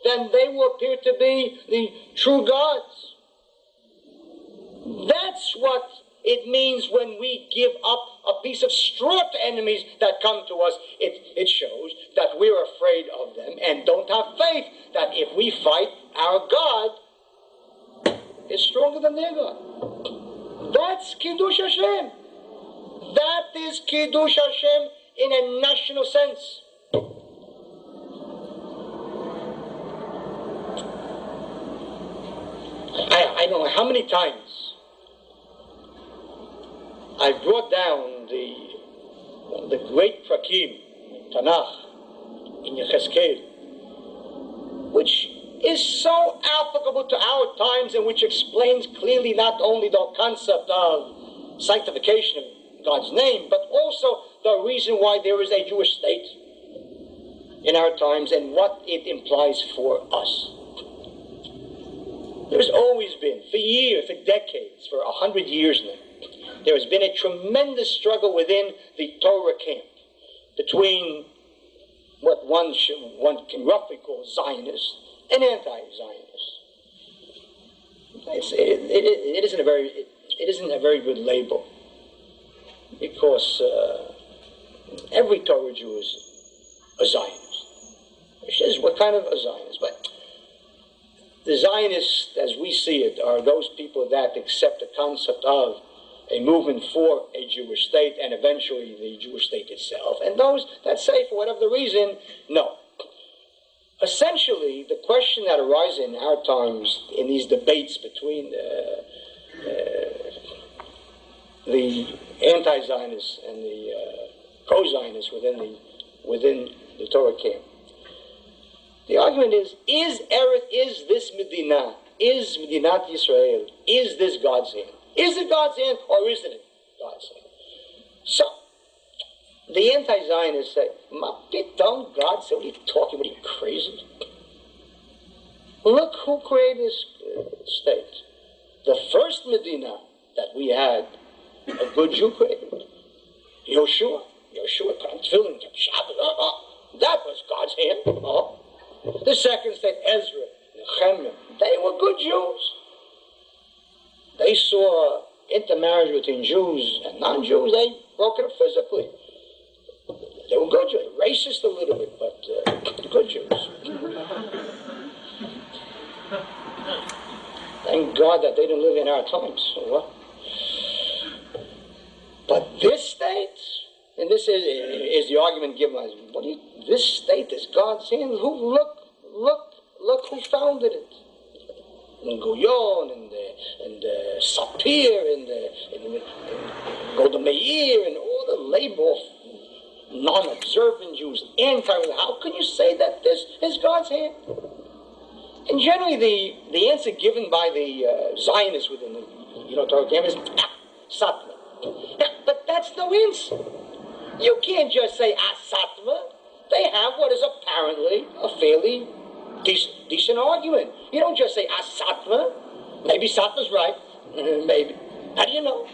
Then they will appear to be the true gods. That's what it means when we give up a piece of straw to enemies that come to us. It shows that we're afraid of them and don't have faith that if we fight, our God is stronger than their God. That's Kiddush Hashem. That is Kiddush Hashem in a national sense. I don't know how many times I brought down the great prakim in Tanakh, in Yechezkel, which is so applicable to our times and which explains clearly not only the concept of sanctification of God's name, but also the reason why there is a Jewish state in our times and what it implies for us. There's always been, for years, for decades, for 100 years now, there has been a tremendous struggle within the Torah camp between what one can roughly call Zionist and anti-Zionist. It isn't a very good label, because every Torah Jew is a Zionist. Which is what kind of a Zionist? But the Zionists, as we see it, are those people that accept the concept of a movement for a Jewish state and eventually the Jewish state itself, and those that say, for whatever the reason, no. Essentially, the question that arises in our times in these debates between the anti-Zionists and the pro-Zionists within the Torah camp, the argument is this Medina, is Medinat Yisrael, is this God's hand? Is it God's hand or isn't it God's hand? So, the anti-Zionists say, don't God say, what are you talking, what are you crazy? Look who created this state. The first Medina that we had, a good Jew created. Yoshua put on tefillin, kept Shabbat. That was God's hand. The second state, Ezra, Nehemiah, they were good Jews. They saw intermarriage between Jews and non-Jews. They broke it up physically. They were good Jews, racist a little bit, but good Jews. Thank God that they didn't live in our times. What? But this state, and this is the argument given by this state is God's hand. Look who founded it. And Guyon and Sapir and Golda Meir and all the label of non-observant Jews, how can you say that this is God's hand? And generally the answer given by the Zionists within the Torah camp is Satma. But that's no answer. You can't just say Satma. They have what is apparently a fairly decent argument. You don't just say Satma. Maybe Satma's right. Maybe. How do you know?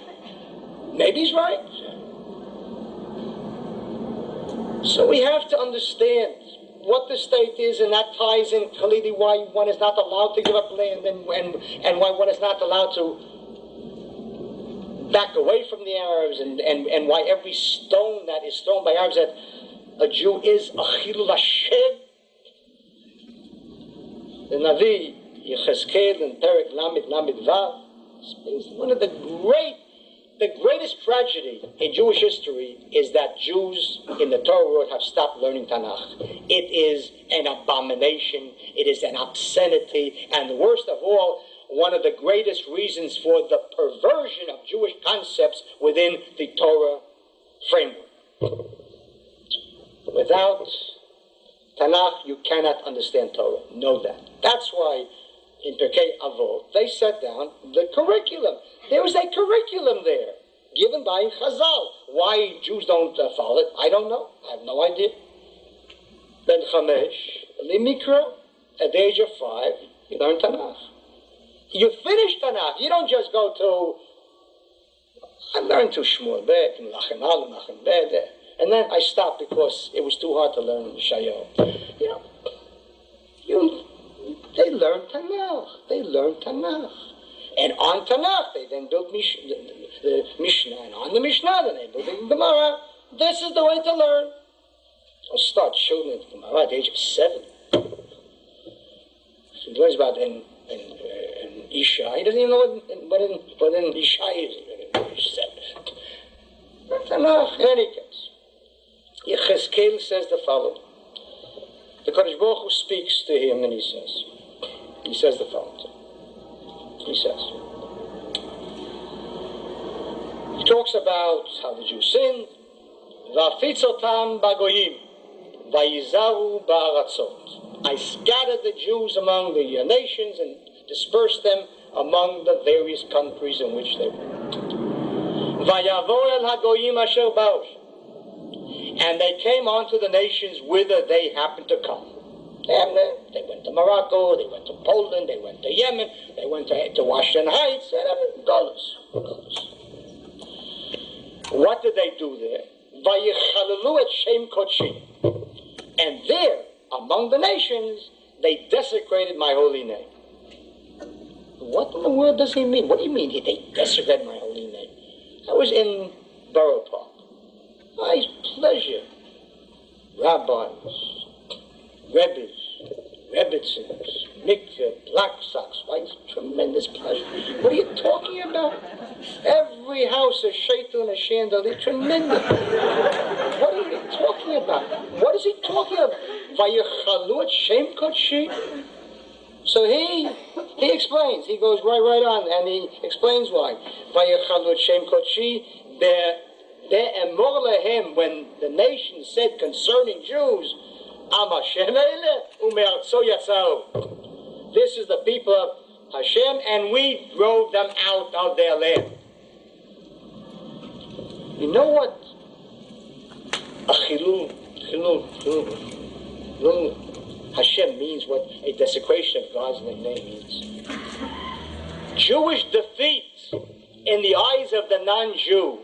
Maybe he's right. So we have to understand what the state is, and that ties in clearly why one is not allowed to give up land and why one is not allowed to back away from the Arabs, and why every stone that is thrown by Arabs that a Jew is a Chilul Hashem. The Navi Yechezkel in Perek Lamed Vav speaks one of the greatest tragedy in Jewish history is that Jews in the Torah world have stopped learning Tanakh. It is an abomination. It is an obscenity. And worst of all, one of the greatest reasons for the perversion of Jewish concepts within the Torah framework. Without Tanakh, you cannot understand Torah. Know that. That's why in Pirkei Avot, they set down the curriculum. There is a curriculum there, given by Chazal. Why Jews don't follow it, I don't know. I have no idea. Ben Chamesh, Limikra, at the age of 5, you learn Tanakh. You finish Tanakh. You don't just go to, I learned to Shmuel Bet, and Lachem Aleph, Lachem Bet, and then I stopped because it was too hard to learn the Shayo. They learn Tanakh. They learn Tanakh. And on Tanakh, they then built the Mishnah. And on the Mishnah, then they built the Gemara. This is the way to learn. I'll start showing the Gemara at the age of 7. He learns about in Isha. He doesn't even know what in Isha is. Age 7. Tanakh, in any case. Yechezkel says the following. The Kadosh Baruch Hu speaks to him and he says the following. He talks about how the Jews sinned. Va'afitzotam bagoyim, vayizaru ba'aratzot. I scattered the Jews among the nations and dispersed them among the various countries in which they were. Vayavo el hagoyim asher ba'u. And they came onto the nations whither they happened to come. They went to Morocco, they went to Poland, they went to Yemen, they went to Washington Heights, dollars. What did they do there? Vayichalelu et Shem Kodshi. And there, among the nations, they desecrated my holy name. What in the world does he mean? What do you mean they desecrated my holy name? I was in Borough Park. My pleasure. Rabbis, Rebbes, Rebbitzins, mikveh, black socks, white, tremendous pleasure. What are you talking about? Every house, a shaitel and a chandelier, tremendous. What are you talking about? What is he talking about? Vayechalu et Shem Kodshi. So he explains. He goes right on, and he explains why. Vayechalu et Shem Kodshi. When the nation said concerning Jews, this is the people of Hashem, and we drove them out of their land. You know what? Hashem means, what a desecration of God's name means. Jewish defeat in the eyes of the non-Jew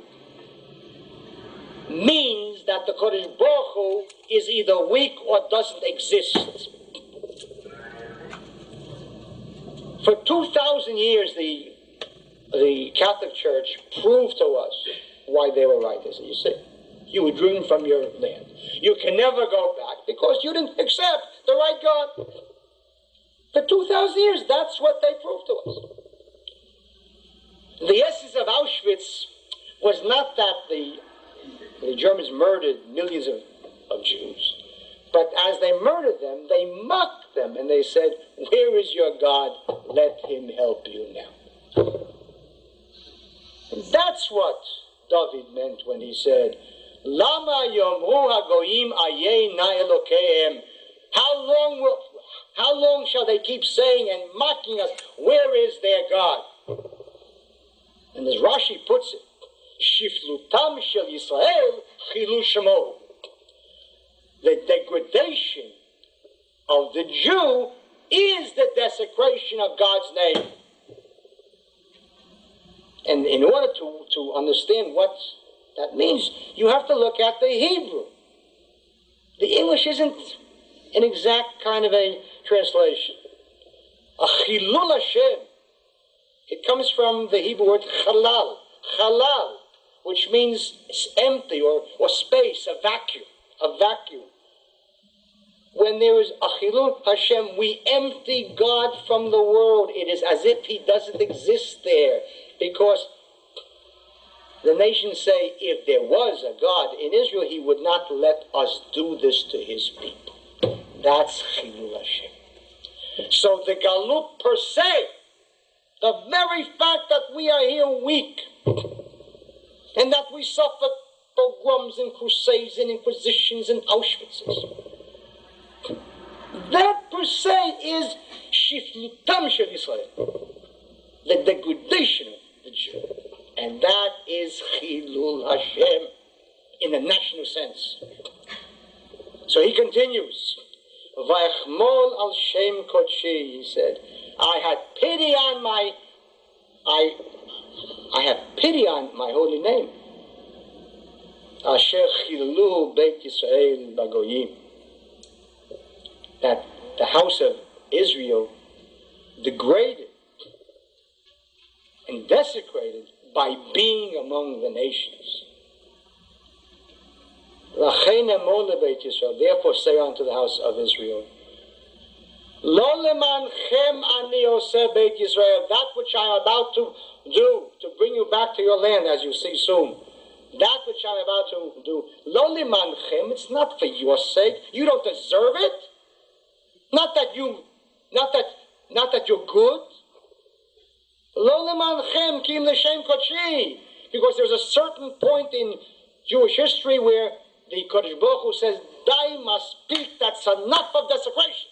means that the Kodesh Baruch Hu is either weak or doesn't exist. For 2,000 years, the Catholic Church proved to us why they were right. They said, you see, you were driven from your land. You can never go back because you didn't accept the right God. For 2,000 years, that's what they proved to us. The essence of Auschwitz was not that the Germans murdered millions of Jews. But as they murdered them, they mocked them and they said, where is your God? Let him help you now. And that's what David meant when he said, Lama yomru hagoyim ayei na Elokeim. How long shall they keep saying and mocking us, where is their God? And as Rashi puts it, Shiflutam shel Yisrael chilu shemo. The degradation of the Jew is the desecration of God's name. And in order to understand what that means, you have to look at the Hebrew. The English isn't an exact kind of a translation. A chilul Hashem. It comes from the Hebrew word chalal. Chalal, which means empty or space, a vacuum. When there is Achilul Hashem, we empty God from the world. It is as if he doesn't exist there. Because The nations say, if there was a God in Israel, he would not let us do this to his people. That's Chilul Hashem. So the Galut per se, the very fact that we are here weak, and that we suffer pogroms and crusades and inquisitions and Auschwitzes, that per se is Shiflutam Shel Yisrael, the degradation of the Jew. And that is Chilul Hashem in a national sense. So he continues, Vayachmol al Shem Kodshi, he said, I have pity on my holy name. Asher Chilu Beit Yisrael Bagoyim. That the house of Israel degraded and desecrated by being among the nations. Therefore say unto the house of Israel, Lo lemanchem ani oseh Beit Yisrael, that which I am about to do, to bring you back to your land, as you see soon. That which I'm about to do, Lo lemanchem, it's not for your sake. You don't deserve it. Not that you're good. Lo lemanchem kim l'shem kodshi, because there's a certain point in Jewish history where the Kodesh Baruch Hu says, "Dai must speak." That's enough of desecration.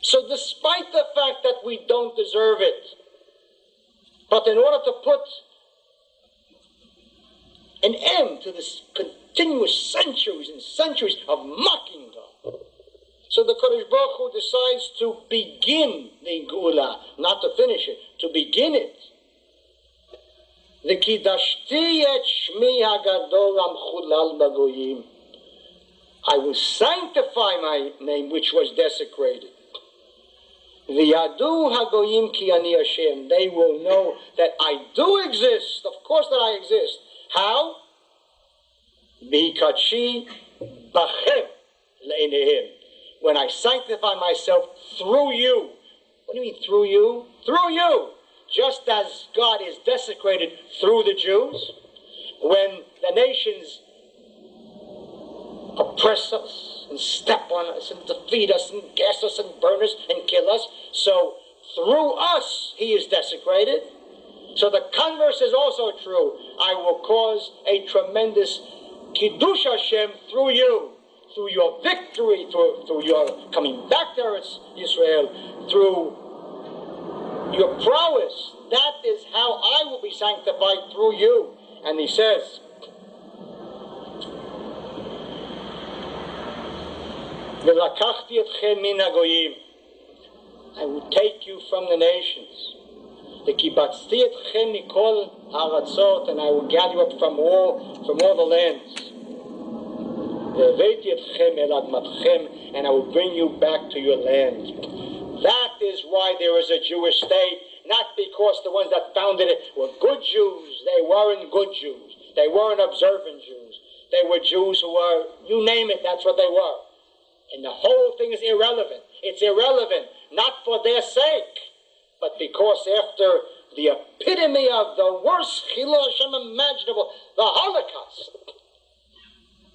So, despite the fact that we don't deserve it, but in order to put an end to this continuous centuries and centuries of mocking God, so the Kodesh Baruch Hu decides to begin the Geula, not to finish it, to begin it. V'kidashti et shmi hagadol amchulal bagoyim. I will sanctify my name, which was desecrated. V'yadu hagoyim ki ani Hashem. They will know that I do exist. Of course that I exist. How? B'hikatshi bachem le'enehim. When I sanctify myself through you. What do you mean through you? Through you. Just as God is desecrated through the Jews, when the nations oppress us and step on us and defeat us and gas us and burn us and kill us, so through us he is desecrated. So the converse is also true. I will cause a tremendous Kiddush Hashem through you, through your victory, through your coming back to Israel, through your prowess. That is how I will be sanctified through you. And he says, I will take you from the nations. And I will gather you up from all the lands. And I will bring you back to your land. That is why there is a Jewish state, not because the ones that founded it were good Jews. They weren't good Jews. They weren't observant Jews. They were Jews who were, you name it, that's what they were. And the whole thing is irrelevant. It's irrelevant, not for their sake, but because after the epitome of the worst Chilul Hashem imaginable, the Holocaust,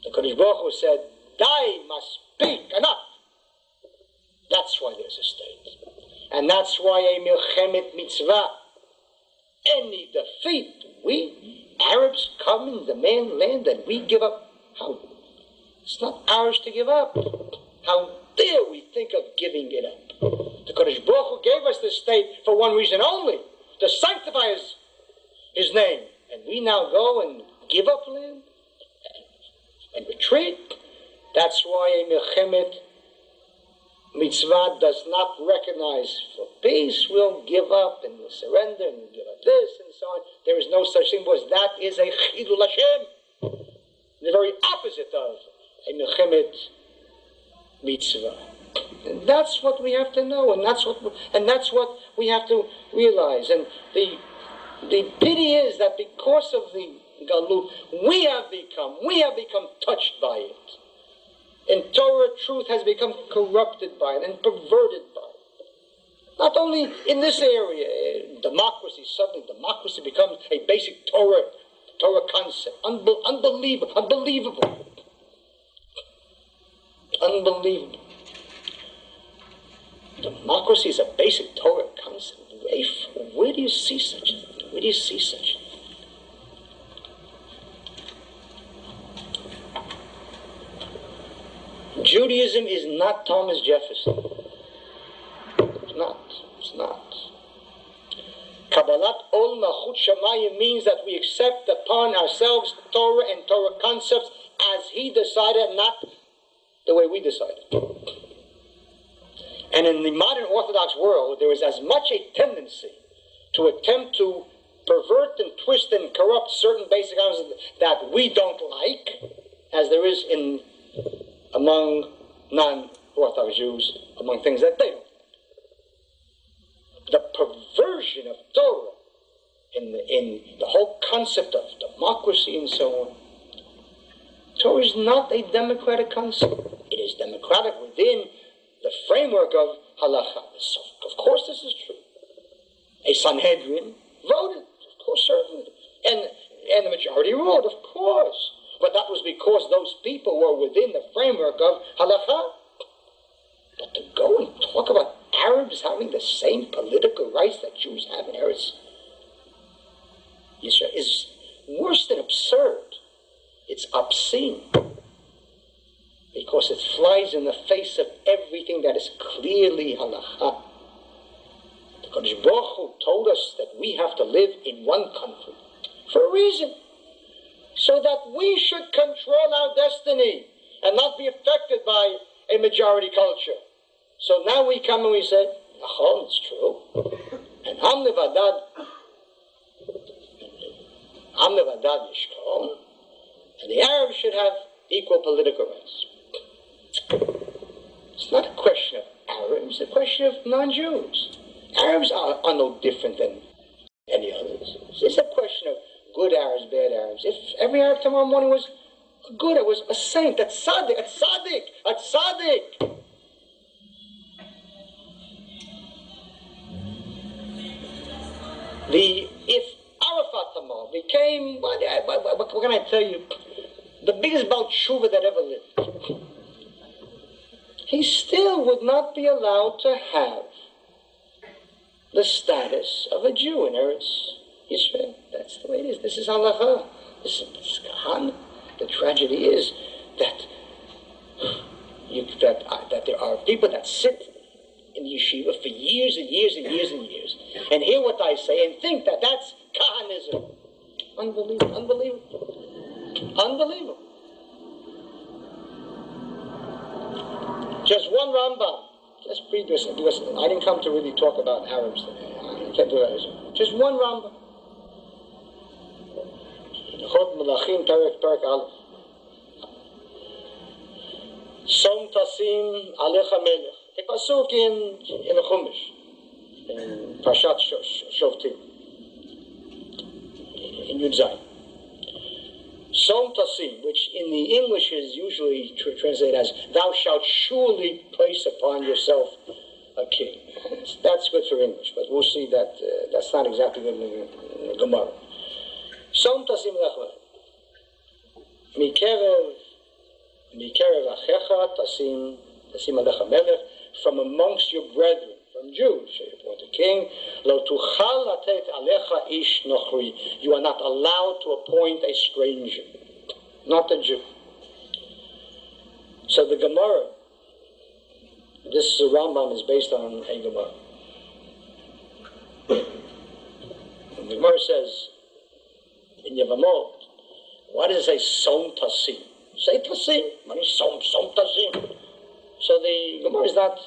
the Kodesh Baruch Hu said, "Dai must speak, enough." That's why there's a state. And that's why a milchemet mitzvah, any defeat, we Arabs come and demand land and we give up. How? It's not ours to give up. How dare we think of giving it up? The Kodesh Baruch Hu gave us this state for one reason only, to sanctify his name. And we now go and give up land and retreat. That's why a milchemet mitzvah does not recognize for peace. We'll give up and we'll surrender and we'll give up this and so on. There is no such thing, because that is a Chilul Hashem. The very opposite of a milchemet mitzvah. And that's what we have to know, and that's what we have to realize. And the pity is that because of the Galut, we have become touched by it. And Torah truth has become corrupted by it and perverted by it. Not only in this area, democracy, suddenly democracy becomes a basic Torah concept. Unbelievable. Democracy is a basic Torah concept. Where do you see such a thing? Where do you see such a thing? Judaism is not Thomas Jefferson. It's not. Kabbalat Ol Malchut Shamayim means that we accept upon ourselves Torah and Torah concepts as he decided, not the way we decided. And in the modern Orthodox world, there is as much a tendency to attempt to pervert and twist and corrupt certain basic concepts that we don't like, as there is among non-Orthodox Jews, among things that they don't like. The perversion of Torah in the whole concept of democracy and so on. Torah is not a democratic concept. It is democratic within the framework of halakha. So, of course this is true. A Sanhedrin voted, of course, certainly. And the majority ruled, of course. But that was because those people were within the framework of halakha. But to go and talk about Arabs having the same political rights that Jews have in Eretz Yisrael is worse than absurd. It's obscene. Because it flies in the face of everything that is clearly halakha. The Kodesh Baruch Hu told us that we have to live in one country for a reason. So that we should control our destiny and not be affected by a majority culture. So now we come and we say, Nachon, it's true. And Am Levadad Yishkon, and the Arabs should have equal political rights. It's not a question of Arabs, it's a question of non-Jews. Arabs are no different than any others. It's a question of good Arabs, bad Arabs. If every Arab tomorrow morning was good, it was a saint, a tzaddik. If Arafat tomorrow became, what can I tell you, the biggest Baal Tshuva that ever lived, he still would not be allowed to have the status of a Jew in Eretz Yisrael. That's the way it is. This is halakha. This is Kahane. The tragedy is that there are people that sit in the yeshiva for years and years and years and years and hear what I say and think that that's Kahanism. Unbelievable. Just one Rambam. Let's read this because I didn't come to really talk about Arabs today. I can't do that. Just one Rambam. Chod Melachim Perek Aleph. Som Tasim Alecha Melech. A pasuk in the Chumash, in Parshat Shoftim, in Yud Zayin. Som Tasim, which in the English is usually translated as "Thou shalt surely place upon yourself a king." That's good for English, but we'll see that that's not exactly good in the Gemara. Som Tasim Lechma. Mikerev Achecha Tasim Alecha Melech. From amongst your brethren, from Jews, so you appoint a king. Lo tuchal latet alecha ish nochri. You are not allowed to appoint a stranger, not a Jew. So the Gemara, this Rambam is based on a Gemara. And the Gemara says in Yevamot, why does it say som tasim? Say tasim. What is som tasim? So the Gemara is not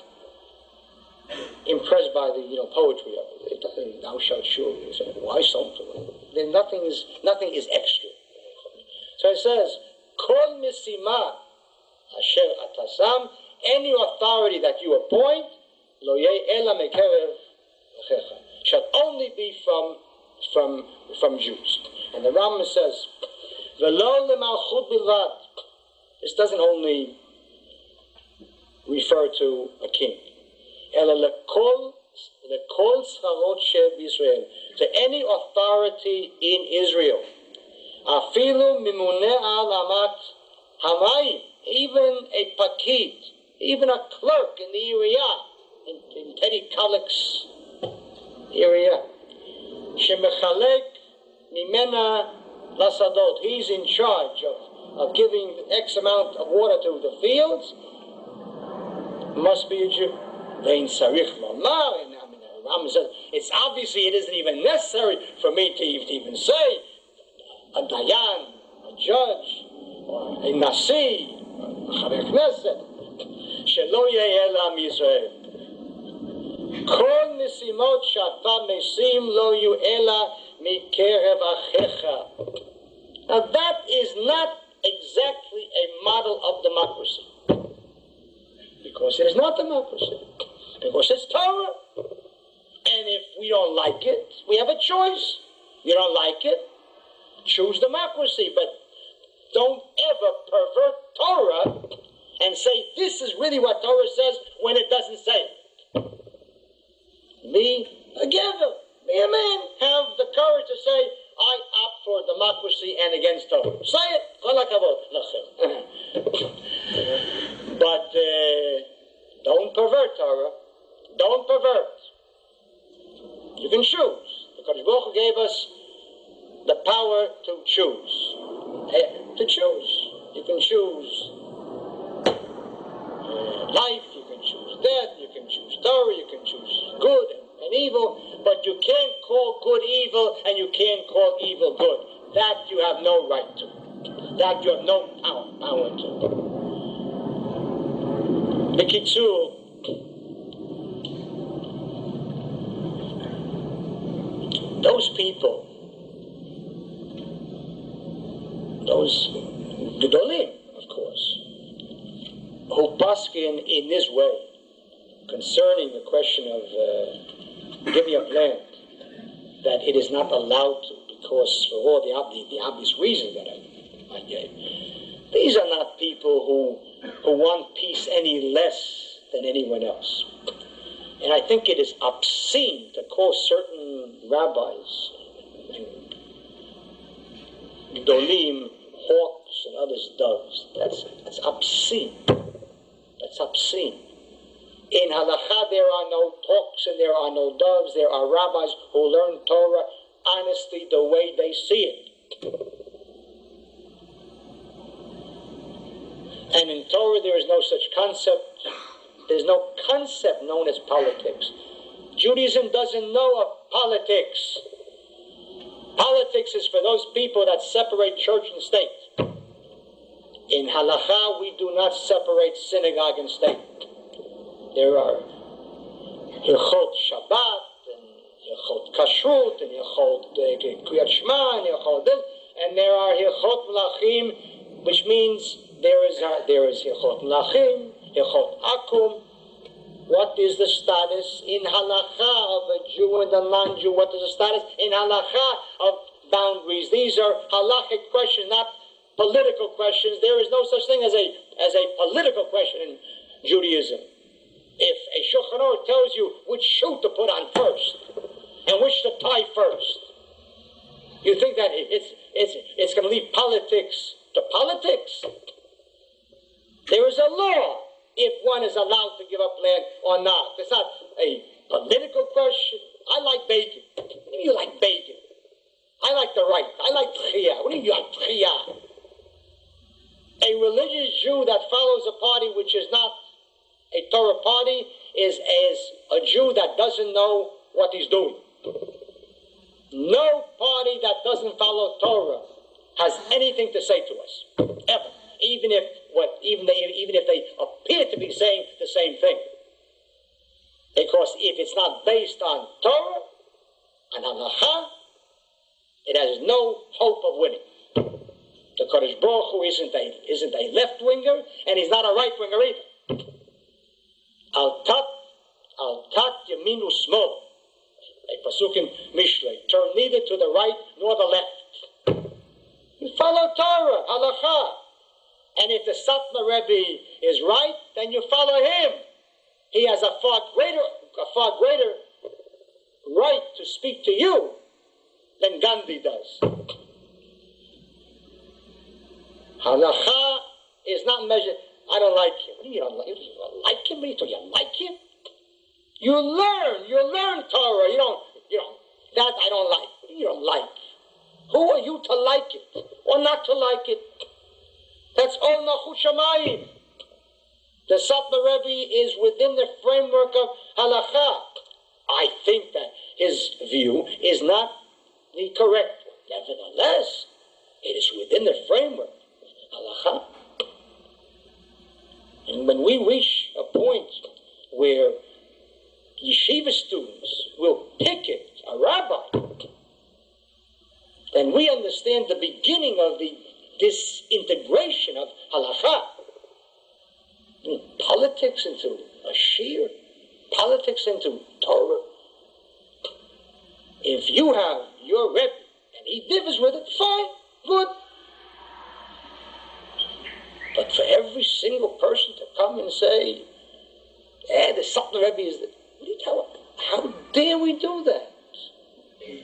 impressed by the poetry of it. It doesn't. Thou shalt surely. Why something? Then nothing is extra. So it says, Kol misima asher atasam. Any authority that you appoint, lo yeh ela mekerev achecha, shall only be from Jews. And the Rambam says, v'lo lemalchut bilvad. This doesn't only refer to a king. Ela lekol the Kol Tzarot Shel Israel, to any authority in Israel, Afilu Mimuneh Al Amat Hamayim, even a pakid, even a clerk in the area, in Teddy Kallik's area, Shemechalek Mimena Lasadot, he's in charge of giving X amount of water to the fields, must be a Jew. It's obviously, it isn't even necessary for me to even say a dayan, a judge, or a nasi, a chaver knesset, shelo yeh ela miYisrael. Kol nisimot she'ata mesim lo yu ela mikerev achecha. Now that is not exactly a model of democracy. Because it is not democracy. Because it's Torah. And if we don't like it, we have a choice. You don't like it, choose democracy. But don't ever pervert Torah and say this is really what Torah says when it doesn't say it. Be a giver. Be a man. Have the courage to say, I opt for democracy and against Torah. Say it. But don't pervert Torah. Don't pervert. You can choose. The Kadosh Baruch Hu gave us the power to choose. To choose. You can choose life, you can choose death, you can choose Torah, you can choose good and evil, but you can't call good evil and you can't call evil good. That you have no right to. That you have no power to. B'kitzur, those people, those Gedolim, of course, who paskin in this way concerning the question of giving up land, that it is not allowed to, because for all the obvious reasons that I gave. These are not people who want peace any less than anyone else. And I think it is obscene to call certain rabbis and Gedolim hawks and others doves. That's obscene. That's obscene. In halakha there are no talks and there are no doves. There are rabbis who learn Torah honestly the way they see it. And in Torah there is no such concept. There's no concept known as politics. Judaism doesn't know of politics. Politics is for those people that separate church and state. In halakha, we do not separate synagogue and state. There are Hilchot Shabbat, and Hilchot Kashrut, and Hilchot Kriyat Shema, and Hilchot this, and there are Hilchot Melachim, which means there is Hilchot Melachim, Hilchot Akum. What is the status in halakha of a Jew and a non-Jew? What is the status in halakha of boundaries? These are halachic questions, not political questions. There is no such thing as a political question in Judaism. If a Shulchan Aruch tells you which shoe to put on first and which to tie first, you think that it's going to leave politics to politics? There is a law if one is allowed to give up land or not. It's not a political question. I like bacon. What do you like bacon? I like the right. I like tchiyah. What do you like tchiyah? A religious Jew that follows a party which is not a Torah party is as a Jew that doesn't know what he's doing. No party that doesn't follow Torah has anything to say to us, ever. Even if they appear to be saying the same thing. Because if it's not based on Torah and halakha, it has no hope of winning. The Kadosh Baruch Hu isn't a left-winger, and he's not a right-winger either. Al tat yaminu smol. A pasuk in Mishlei. Turn neither to the right nor the left. You follow Torah, halakha. And if the Satmar Rebbe is right, then you follow him. He has a far greater right to speak to you than Gandhi does. Halakha is not measured. I don't like him. What do you don't like? You don't like him? What are you talking? You like him? You learn Torah. You don't. That I don't like. What do you don't like? Who are you to like it or not to like it? That's all Nachut Shamayim. The Satmar Rebbe is within the framework of halakha. I think that his view is not the correct one. Nevertheless, it is within the framework of halakha. And when we reach a point where yeshiva students will picket a rabbi, then we understand the beginning of the disintegration of halakha. Politics into a shir, politics into Torah. If you have your Rebbe and he differs with it, fine, good. But for every single person to come and say, the Satmar Rebbe is the... What do you tell him? How dare we do that?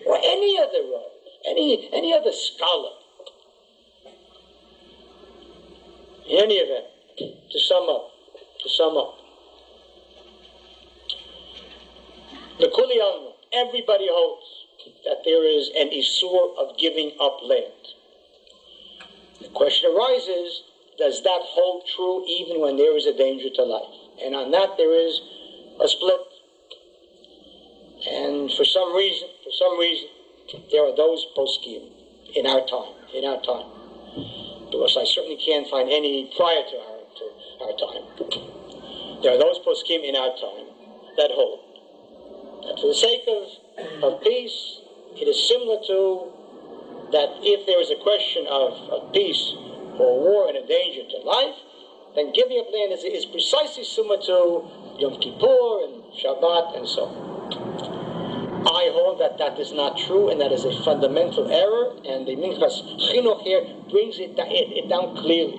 Or any other Rebbe, any other scholar. In any event, to sum up, the Kuli Alma, everybody holds that there is an Isur of giving up land. The question arises, does that hold true even when there is a danger to life? And on that there is a split. And for some reason, there are those poskim in our time. Because I certainly can't find any prior to our time. There are those poskim in our time that hold that for the sake of peace, it is similar to that if there is a question of peace or war and a danger to life, then giving up land is precisely similar to Yom Kippur and Shabbat and so on. I hold that is not true, and that is a fundamental error, and the Minchas Chinuch here brings it down clearly.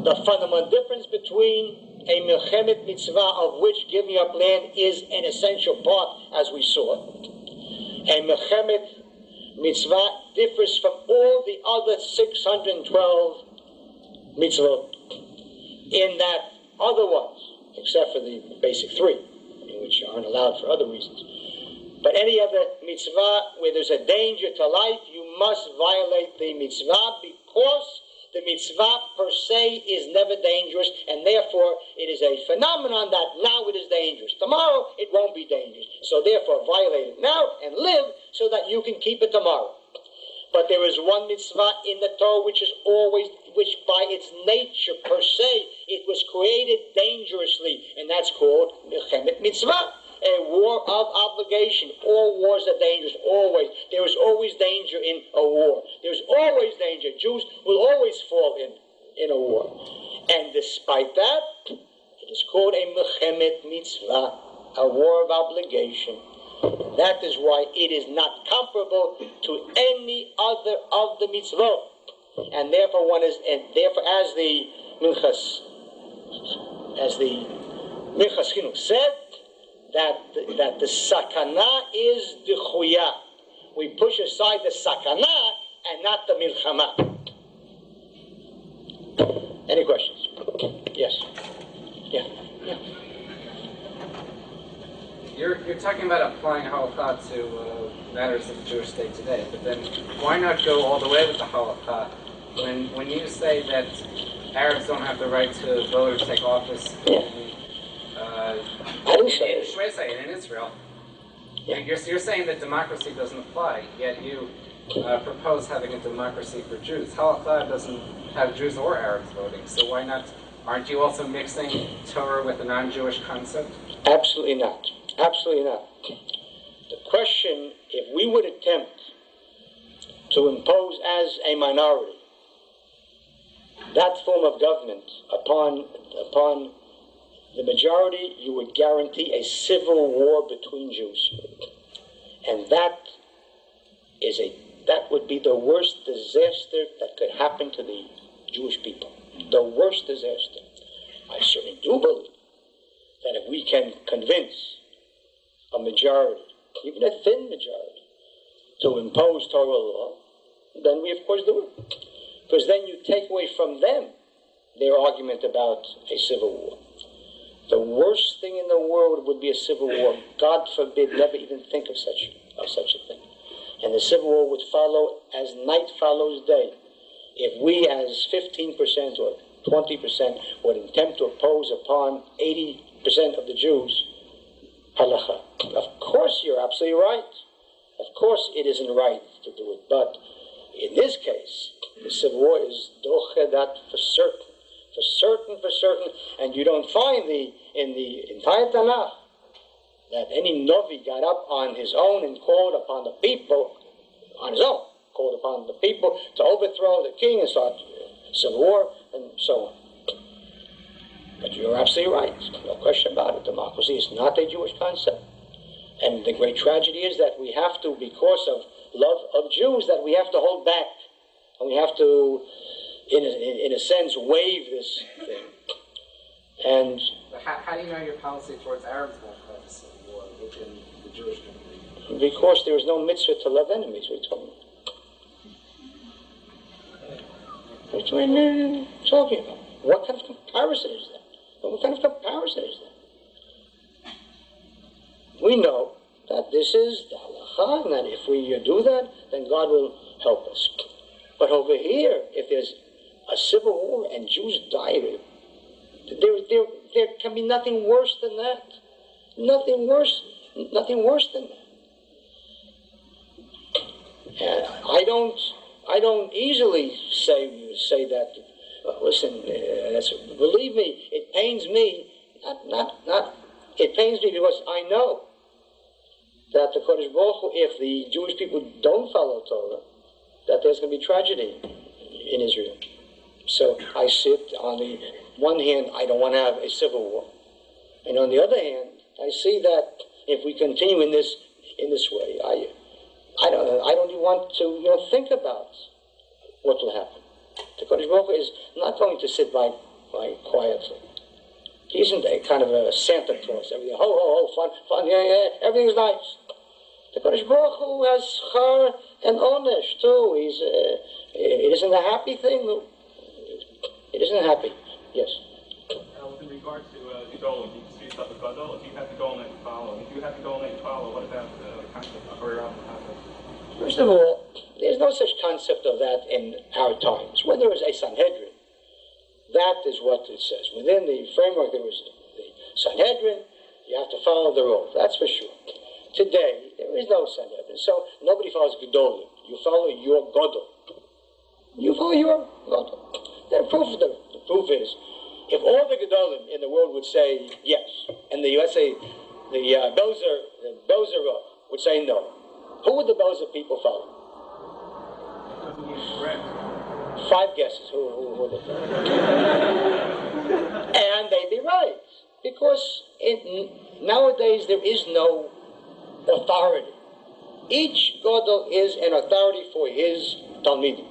The fundamental difference between a Milchemet Mitzvah, of which giving up land is an essential part, as we saw. A Milchemet Mitzvah differs from all the other 612 mitzvot in that other ones, except for the basic three, which aren't allowed for other reasons. But any other mitzvah where there's a danger to life, you must violate the mitzvah, because the mitzvah per se is never dangerous, and therefore it is a phenomenon that now it is dangerous. Tomorrow it won't be dangerous. So therefore violate it now and live so that you can keep it tomorrow. But there is one mitzvah in the Torah which by its nature per se, it was created dangerously, and that's called Milchemet Mitzvah. A war of obligation. All wars are dangerous, always. There is always danger in a war. There's always danger. Jews will always fall in a war. And despite that, it is called a Milchemet Mitzvah, a war of obligation. That is why it is not comparable to any other of the mitzvot. And therefore as the Minchas Chinuch said, that the sakana is the chuya. We push aside the sakana and not the milchama. Any questions? Yes. Yeah. You're talking about applying halakha to matters of the Jewish state today, but then why not go all the way with the halakha when you say that Arabs don't have the right to vote or take office? I didn't say in Israel. Yeah. You're saying that democracy doesn't apply, yet you propose having a democracy for Jews. Halakha doesn't have Jews or Arabs voting, so why not? Aren't you also mixing Torah with a non-Jewish concept? Absolutely not. Absolutely not. The question, if we would attempt to impose as a minority that form of government upon the majority, you would guarantee a civil war between Jews. And that would be the worst disaster that could happen to the Jewish people. The worst disaster. I certainly do believe that if we can convince a majority even a thin majority, to impose Torah law, then we of course do it. Because then you take away from them their argument about a civil war. The worst thing in the world would be a civil war. God forbid, never even think of such a thing. And the civil war would follow as night follows day. If we as 15% or 20% would attempt to oppose upon 80% of the Jews, halacha. Of course you're absolutely right. Of course it isn't right to do it. But in this case, the civil war is dochedat for certain. For certain, and you don't find in the entire Tanakh that any Novi got up on his own and called upon the people, to overthrow the king and start civil war and so on. But you're absolutely right, no question about it. Democracy is not a Jewish concept. And the great tragedy is that we have to, because of love of Jews, that we have to hold back. And we have to, in a sense, waive this thing. And how do you know your policy towards Arabs won't cause a civil war within the Jewish community? Because there is no mitzvah to love enemies, we're talking about. What are you talking about? What kind of comparison is that? What kind of comparison is that? We know that this is the halacha, and that if we do that, then God will help us. But over here, if there's a civil war and Jews die, there can be nothing worse than that. Nothing worse than that. And I don't easily say that. Listen, believe me, it pains me. It pains me because I know that the Kodesh Baruch Hu, if the Jewish people don't follow Torah, that there's going to be tragedy in Israel. So I sit on the one hand, I don't want to have a civil war, and on the other hand, I see that if we continue in this way, I don't even want to think about what will happen. The Kodesh Baruch Hu is not going to sit by quietly. He isn't a kind of a Santa Claus. Everything, ho, ho, ho, fun, yeah, everything's nice. The Kodesh Baruch Hu has char and onesh too. It isn't a happy thing. It isn't happy. Yes. With regard to Gedolim, you speak about the Gadol. If you have to go and follow, what about the concept of Hurrah? First of all, there's no such concept of that in our times. When there was a Sanhedrin, that is what it says. Within the framework, there was the Sanhedrin. You have to follow the rules. That's for sure. Today, there is no Sanhedrin, so nobody follows Gedolim. You follow your Gadol. You follow your Gadol. The proof is, if all the Gedolim in the world would say yes, and let's say the Bozer would say no, who would the Bozer people follow? 5 guesses. Who would they follow? And they'd be right, because nowadays there is no authority. Each Gadol is an authority for his Talmidim.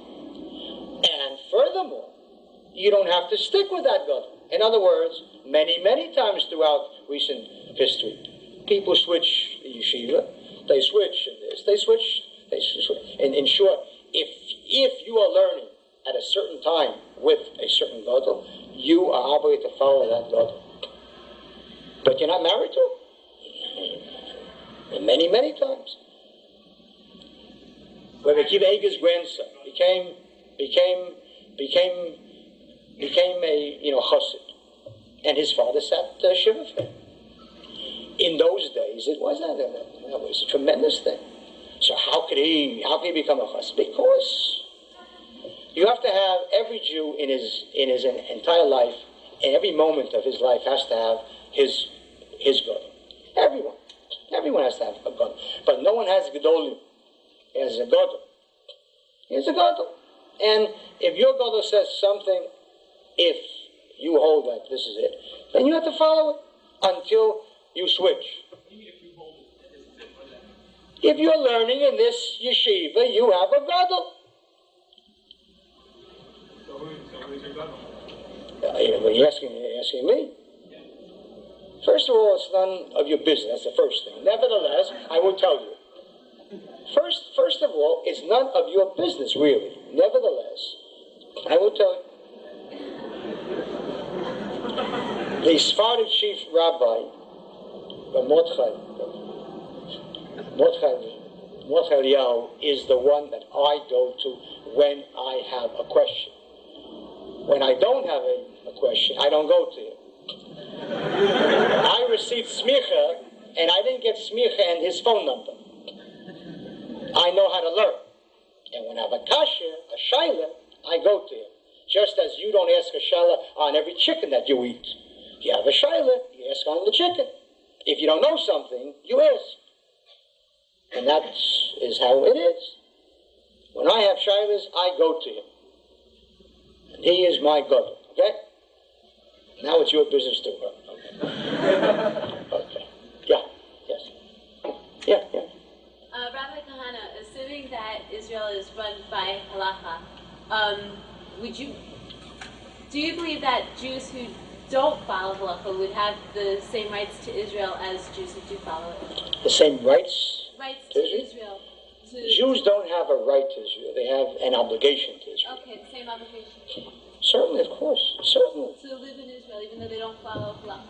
And furthermore, you don't have to stick with that Gadol. In other words, many times throughout recent history, people switch the yeshiva, they switch this, they switch. And in short, if you are learning at a certain time with a certain Gadol, you are obligated to follow that Gadol. But you're not married to him. Many times. Rabbi Kahane grandson became a chassid, and his father sat shiva for him. In those days, it was that was a tremendous thing. So how could he become a chassid? Because you have to have every Jew in his entire life, in every moment of his life, has to have his Gadol. Everyone has to have a Gadol, but no one has Gedolim as a Gadol. He's a Gadol, and if your Gadol says something, if you hold that this is it, then you have to follow it until you switch. If you're learning in this yeshiva, you have a Gadol. So who's your Gadol? You're asking me? First of all, it's none of your business. That's the first thing. Nevertheless, I will tell you. First of all, it's none of your business, really. Nevertheless, I will tell you. The Sephardic chief rabbi, Mordechai Eliyahu, is the one that I go to when I have a question. When I don't have a question, I don't go to him. I received smicha, and I didn't get smicha and his phone number. I know how to learn. And when I have a kasha, a shaila, I go to him. Just as you don't ask a shaila on every chicken that you eat. You have a shaila, you ask on the chicken. If you don't know something, you ask. And that is how it is. When I have shailas, I go to him. And he is my God. Okay? Now it's your business too. Okay. Yeah. Yes. Yeah. Rabbi Kahane, assuming that Israel is run by halacha, do you believe that Jews who don't follow halacha would have the same rights to Israel as Jews who do follow it? The same rights? Rights to Israel. Jews don't have a right to Israel. They have an obligation to Israel. Okay, the same obligation. Certainly, of course. Certainly. To live in Israel, even though they don't follow halacha.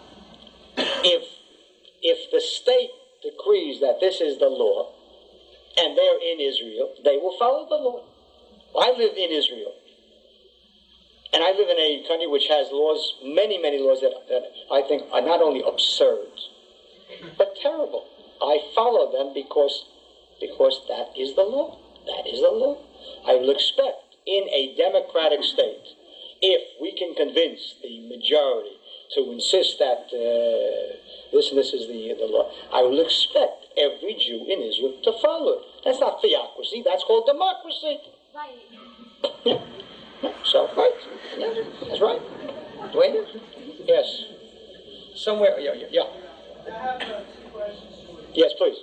If the state decrees that this is the law, and they're in Israel, they will follow the law. I live in Israel. And I live in a country which has laws, many laws that I think are not only absurd, but terrible. I follow them because that is the law. That is the law. I will expect in a democratic state, if we can convince the majority to insist that this is the law, I will expect every Jew in Israel to follow it. That's not theocracy. That's called democracy. Right. Yeah. So, right. Yeah, that's right. Wait. Yes. Somewhere. Yeah. I have 2 questions for you. Yes, please.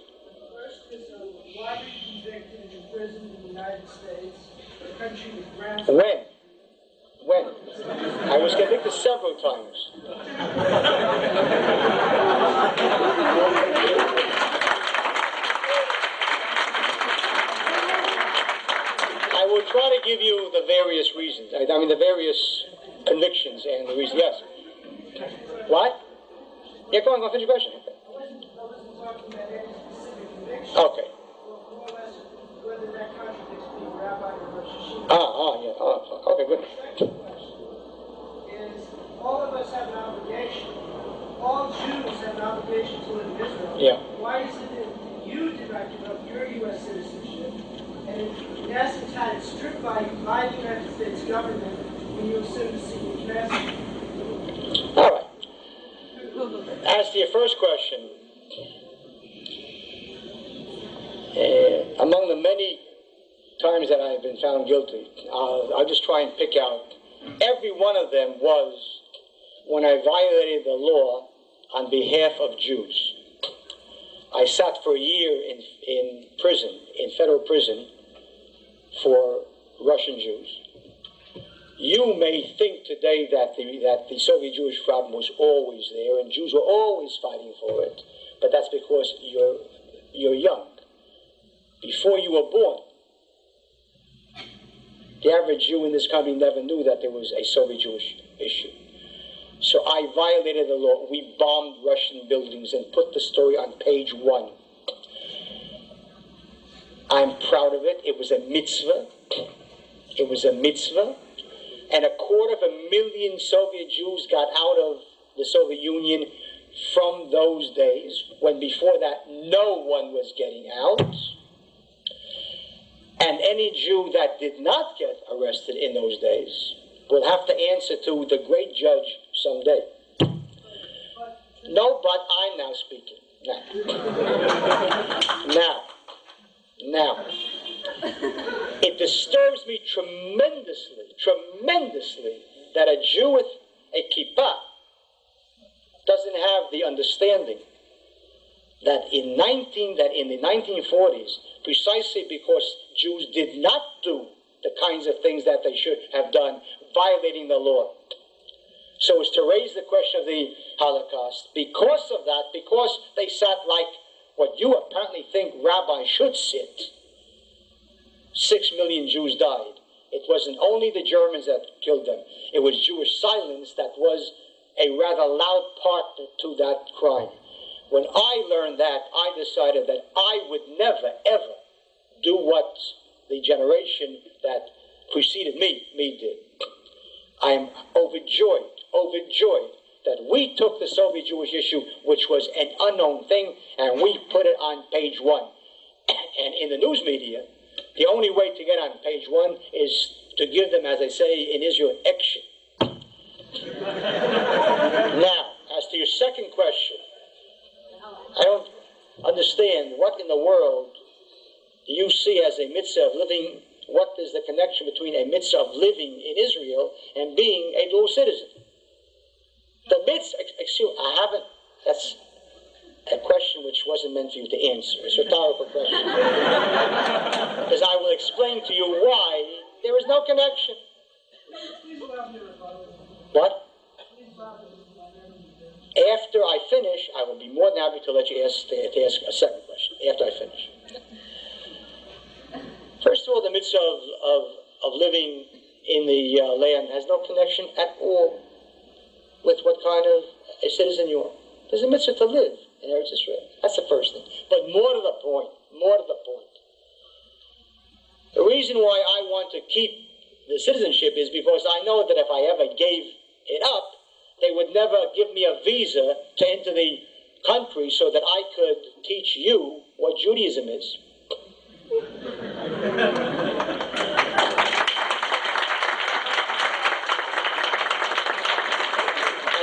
First is, why were you convicted and imprisoned in the United States, a country with grounds... When? I was convicted several times. I will try to give you the various reasons. I mean, the various convictions and the reasons. Yes. What? Yeah, go on, finish your question. I wasn't talking about any specific conviction. Okay. Or more or less whether that contradicts being a rabbi or Rosh Yeshiva. Yeah. Okay, good. Second question is, all of us have an obligation, all Jews have an obligation to live in Israel. Yeah. Why is it that you did not give up your U.S. citizenship, and in essence had it stripped by the United States government when you assumed the seat in Knesset? All right. As to your first question, among the many times that I've been found guilty, I'll just try and pick out. Every one of them was when I violated the law on behalf of Jews. I sat for a year in prison, in federal prison, for Russian Jews. You may think today that the Soviet Jewish problem was always there and Jews were always fighting for it, but that's because you're young. Before you were born, the average Jew in this country never knew that there was a Soviet Jewish issue. So I violated the law. We bombed Russian buildings and put the story on page 1. I'm proud of it. It was a mitzvah. And 250,000 Soviet Jews got out of the Soviet Union from those days, when before that no one was getting out. And any Jew that did not get arrested in those days will have to answer to the great judge someday. No, but I'm now speaking. Now. It disturbs me tremendously, that a Jew with a kippah doesn't have the understanding that in the 1940s, precisely because Jews did not do the kinds of things that they should have done, violating the law, so as to raise the question of the Holocaust. Because of that, because they sat like what you apparently think rabbis should sit, 6 million Jews died. It wasn't only the Germans that killed them. It was Jewish silence that was a rather loud part to that crime. When I learned that, I decided that I would never, ever do what the generation that preceded me did. I am overjoyed that we took the Soviet Jewish issue, which was an unknown thing, and we put it on page 1. And in the news media, the only way to get on page 1 is to give them, as they say in Israel, action. Now, as to your second question, I don't understand what in the world do you see as a mitzvah of living. What is the connection between a mitzvah of living in Israel and being a dual citizen? The mitzvah, that's a question which wasn't meant for you to answer. It's a rhetorical question. Because I will explain to you why there is no connection. What? After I finish, I will be more than happy to let you ask a second question, after I finish. First of all, the mitzvah of living in the land has no connection at all with what kind of a citizen you are. There's a mitzvah to live in Eretz Israel. That's the first thing. But more to the point. The reason why I want to keep the citizenship is because I know that if I ever gave it up, they would never give me a visa to enter the country so that I could teach you what Judaism is. And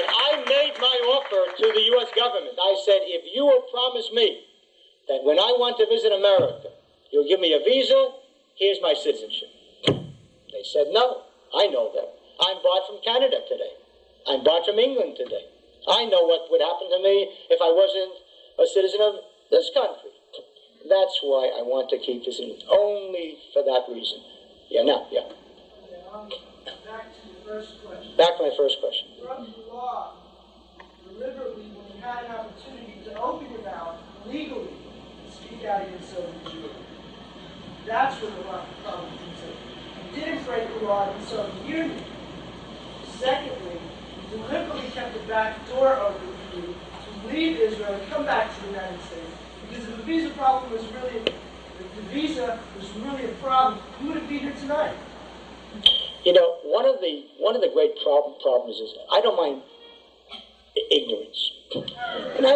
I made my offer to the U.S. government. I said, if you will promise me that when I want to visit America, you'll give me a visa, here's my citizenship. They said, no, I know that. I'm barred from Canada today. I'm barred from England today. I know what would happen to me if I wasn't a citizen of this country. That's why I want to keep this in, only for that reason. Yeah. Back to the first question. Back to my first question. From the law, deliberately, when you had an opportunity to open your mouth legally and speak out against Soviet Jewry, that's where the problem comes in. You didn't break the law in the Soviet Union. Secondly, you deliberately kept the back door open for you to leave Israel and come back to the United States. Because if the visa problem was really, if the visa was really a problem, you wouldn't be here tonight. You know, one of the great problems is I don't mind ignorance, and I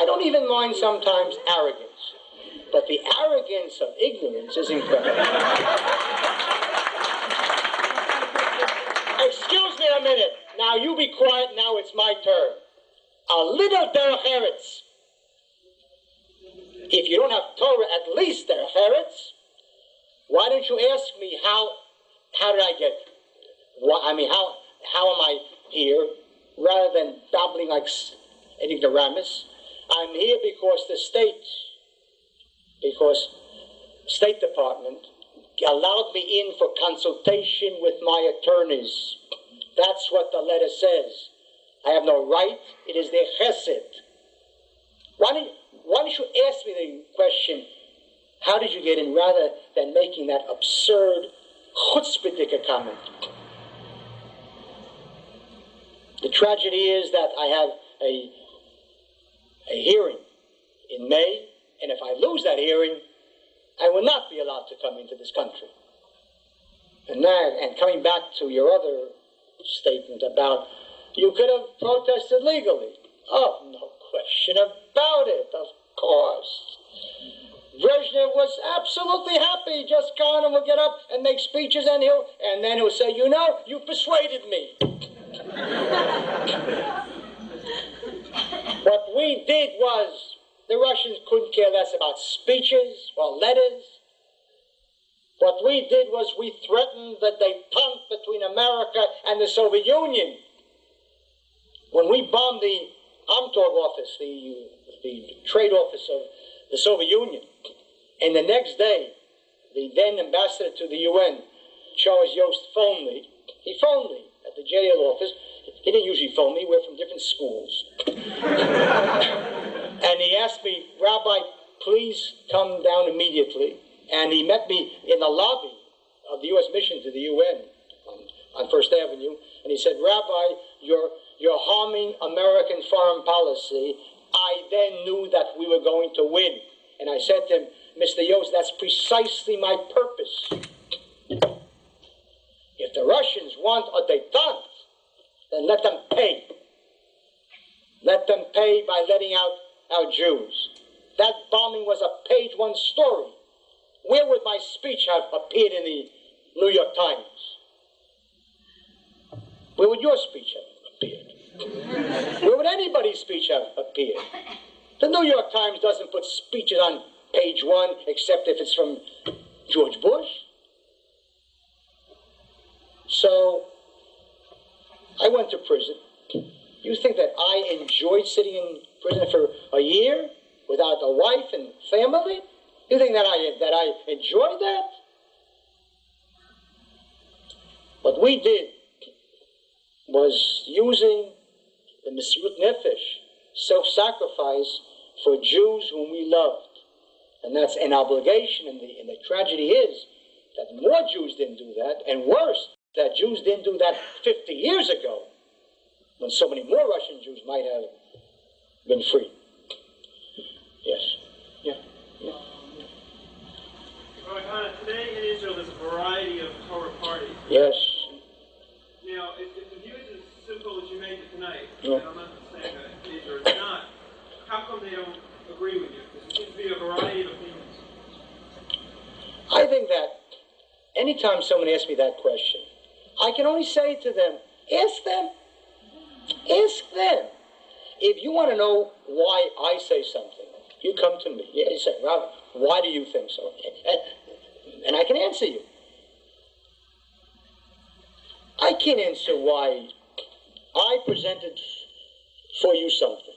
don't even mind sometimes arrogance, but the arrogance of ignorance is incredible. Excuse me a minute. Now you be quiet. Now it's my turn. A little derech eretz. If you don't have Torah, at least derech eretz. Why don't you ask me how did I get? How am I here? Rather than babbling like an ignoramus, I'm here because the State Department allowed me in for consultation with my attorneys. That's what the letter says. I have no right. It is their chesed. Why don't you ask me the question, how did you get in, rather than making that absurd chutzpah comment? The tragedy is that I have a hearing in May, and if I lose that hearing, I will not be allowed to come into this country. And coming back to your other statement about you could have protested legally. Oh, no question about it, of course. Brezhnev was absolutely happy. Just Kahane will get up and make speeches, and then he'll say, you know, you persuaded me. What we did was, the Russians couldn't care less about speeches or letters. What we did was we threatened the détente between America and the Soviet Union. When we bombed the Amtorg office, the trade office of the Soviet Union, and the next day, the then ambassador to the UN, Charles Yost, phoned me. He phoned me at the jail office. He didn't usually phone me. We're from different schools. And he asked me, Rabbi, please come down immediately. And he met me in the lobby of the U.S. mission to the UN on First Avenue. And he said, Rabbi, you're harming American foreign policy. I then knew that we were going to win. And I said to him, Mr. Yost, that's precisely my purpose. If the Russians want a détente, then let them pay. Let them pay by letting out our Jews. That bombing was a page one story. Where would my speech have appeared in the New York Times? Where would your speech have appeared? Where would anybody's speech have appeared? The New York Times doesn't put speeches on page one except if it's from George Bush. So, I went to prison. You think that I enjoyed sitting in prison for a year without a wife and family? You think that I enjoyed that? What we did was using the Mesirut Nefesh, self-sacrifice, for Jews whom we loved. And that's an obligation, and the tragedy is that more Jews didn't do that, and worse, that Jews didn't do that 50 years ago, when so many more Russian Jews might have been free. Yes. Yeah. Rabbi Kahane, today in Israel there's a variety of Torah parties. Yes. Now, if the view is as simple as you made it tonight, Yeah. and I'm not saying that it is or it's not, how come they don't agree with you? Because there seems to be a variety of opinions. I think that anytime someone asks me that question, I can only say to them, ask them. Ask them. If you want to know why I say something, you come to me. You say, Rob, why do you think so? And I can answer you. I can't answer why I presented for you something.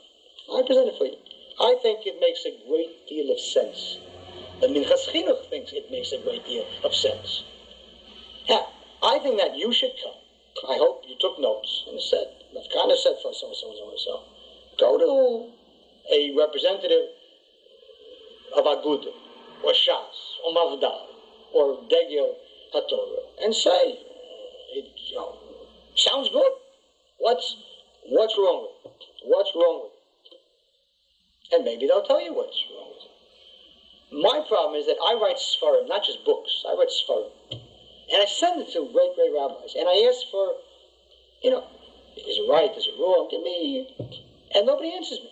I presented for you. I think it makes a great deal of sense. The Minchas Chinuch thinks it makes a great deal of sense. Yeah, I think that you should come. I hope you took notes and said, Rabbi Kahane said for so. Go to a representative of Agudah, or Shas, or Mavdal, or Degel HaTorah, and say, sounds good. What's wrong with it? What's wrong with it? And maybe they'll tell you what's wrong with it. My problem is that I write Sfarim, not just books. I write Sfarim. And I send it to great, great rabbis. And I ask for, is it right? Is it wrong? Give me. And nobody answers me.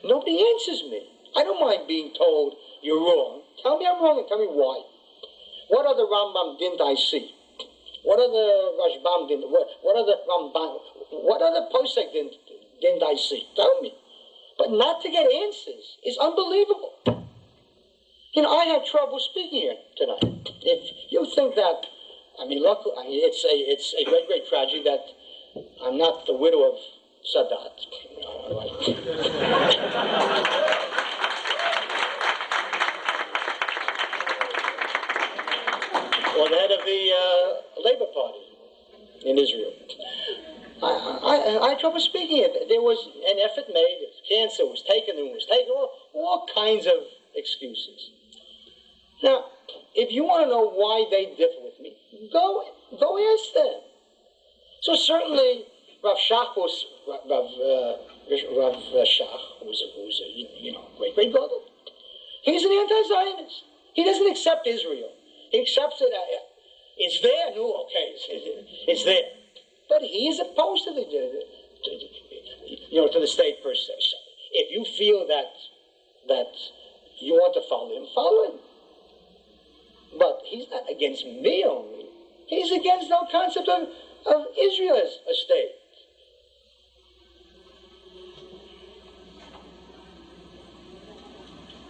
Nobody answers me. I don't mind being told you're wrong. Tell me I'm wrong and tell me why. What other Rambam didn't I see? What other Rashbam didn't? What other Rambam? What other Posek didn't I see? Tell me. But not to get answers is unbelievable. I had trouble speaking here tonight. If you think that, luckily, it's a great, great tragedy that I'm not the widow of Sadat. Or the head of the Labour Party in Israel. I had trouble speaking it. There was an effort made. Cancer was taken and was taken. All kinds of excuses. Now, if you want to know why they differ with me, go ask them. So certainly, Rav Shach was Rav Shach, who's a great gadol. He's an anti-Zionist. He doesn't accept Israel. He accepts it. It's there. No, okay, it's there. But he is opposed to the state per se. So if you feel that you want to follow him. But he's not against me only. He's against the concept of Israel as a state.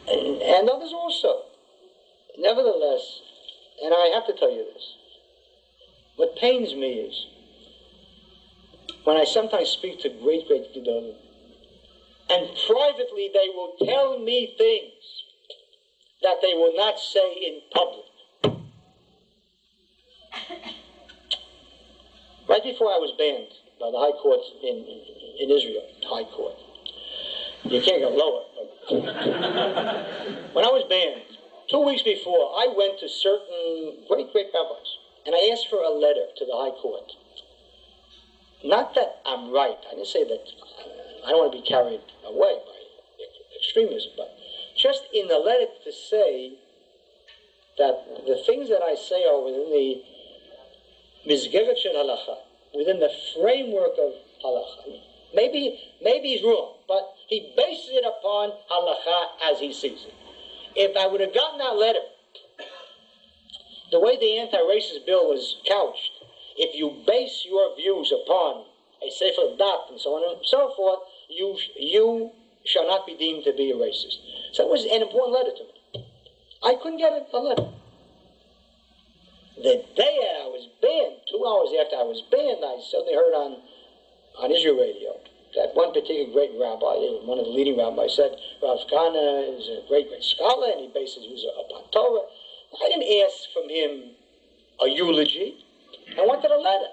And others also. Nevertheless, and I have to tell you this, what pains me is when I sometimes speak to great, great Gedolim, and privately they will tell me things that they will not say in public. before I was banned by the High Court in Israel, High Court. You can't go lower. When I was banned, 2 weeks before, I went to certain great rabbis, and I asked for a letter to the High Court. Not that I'm right. I didn't say that. I don't want to be carried away by extremism, but just in the letter to say that the things that I say are within the Mizgeret shel halacha, within the framework of halacha. Maybe he's wrong, but he bases it upon halacha as he sees it. If I would have gotten that letter, the way the anti-racist bill was couched, if you base your views upon a sefer dat and so on and so forth, you shall not be deemed to be a racist. So it was an important letter to me. I couldn't get a letter. The day that I was banned, 2 hours after I was banned, I suddenly heard on Israel radio that one particular great rabbi, one of the leading rabbis, said Rabbi Kahane is a great scholar and he bases his views upon Torah. I didn't ask from him a eulogy. I wanted a letter.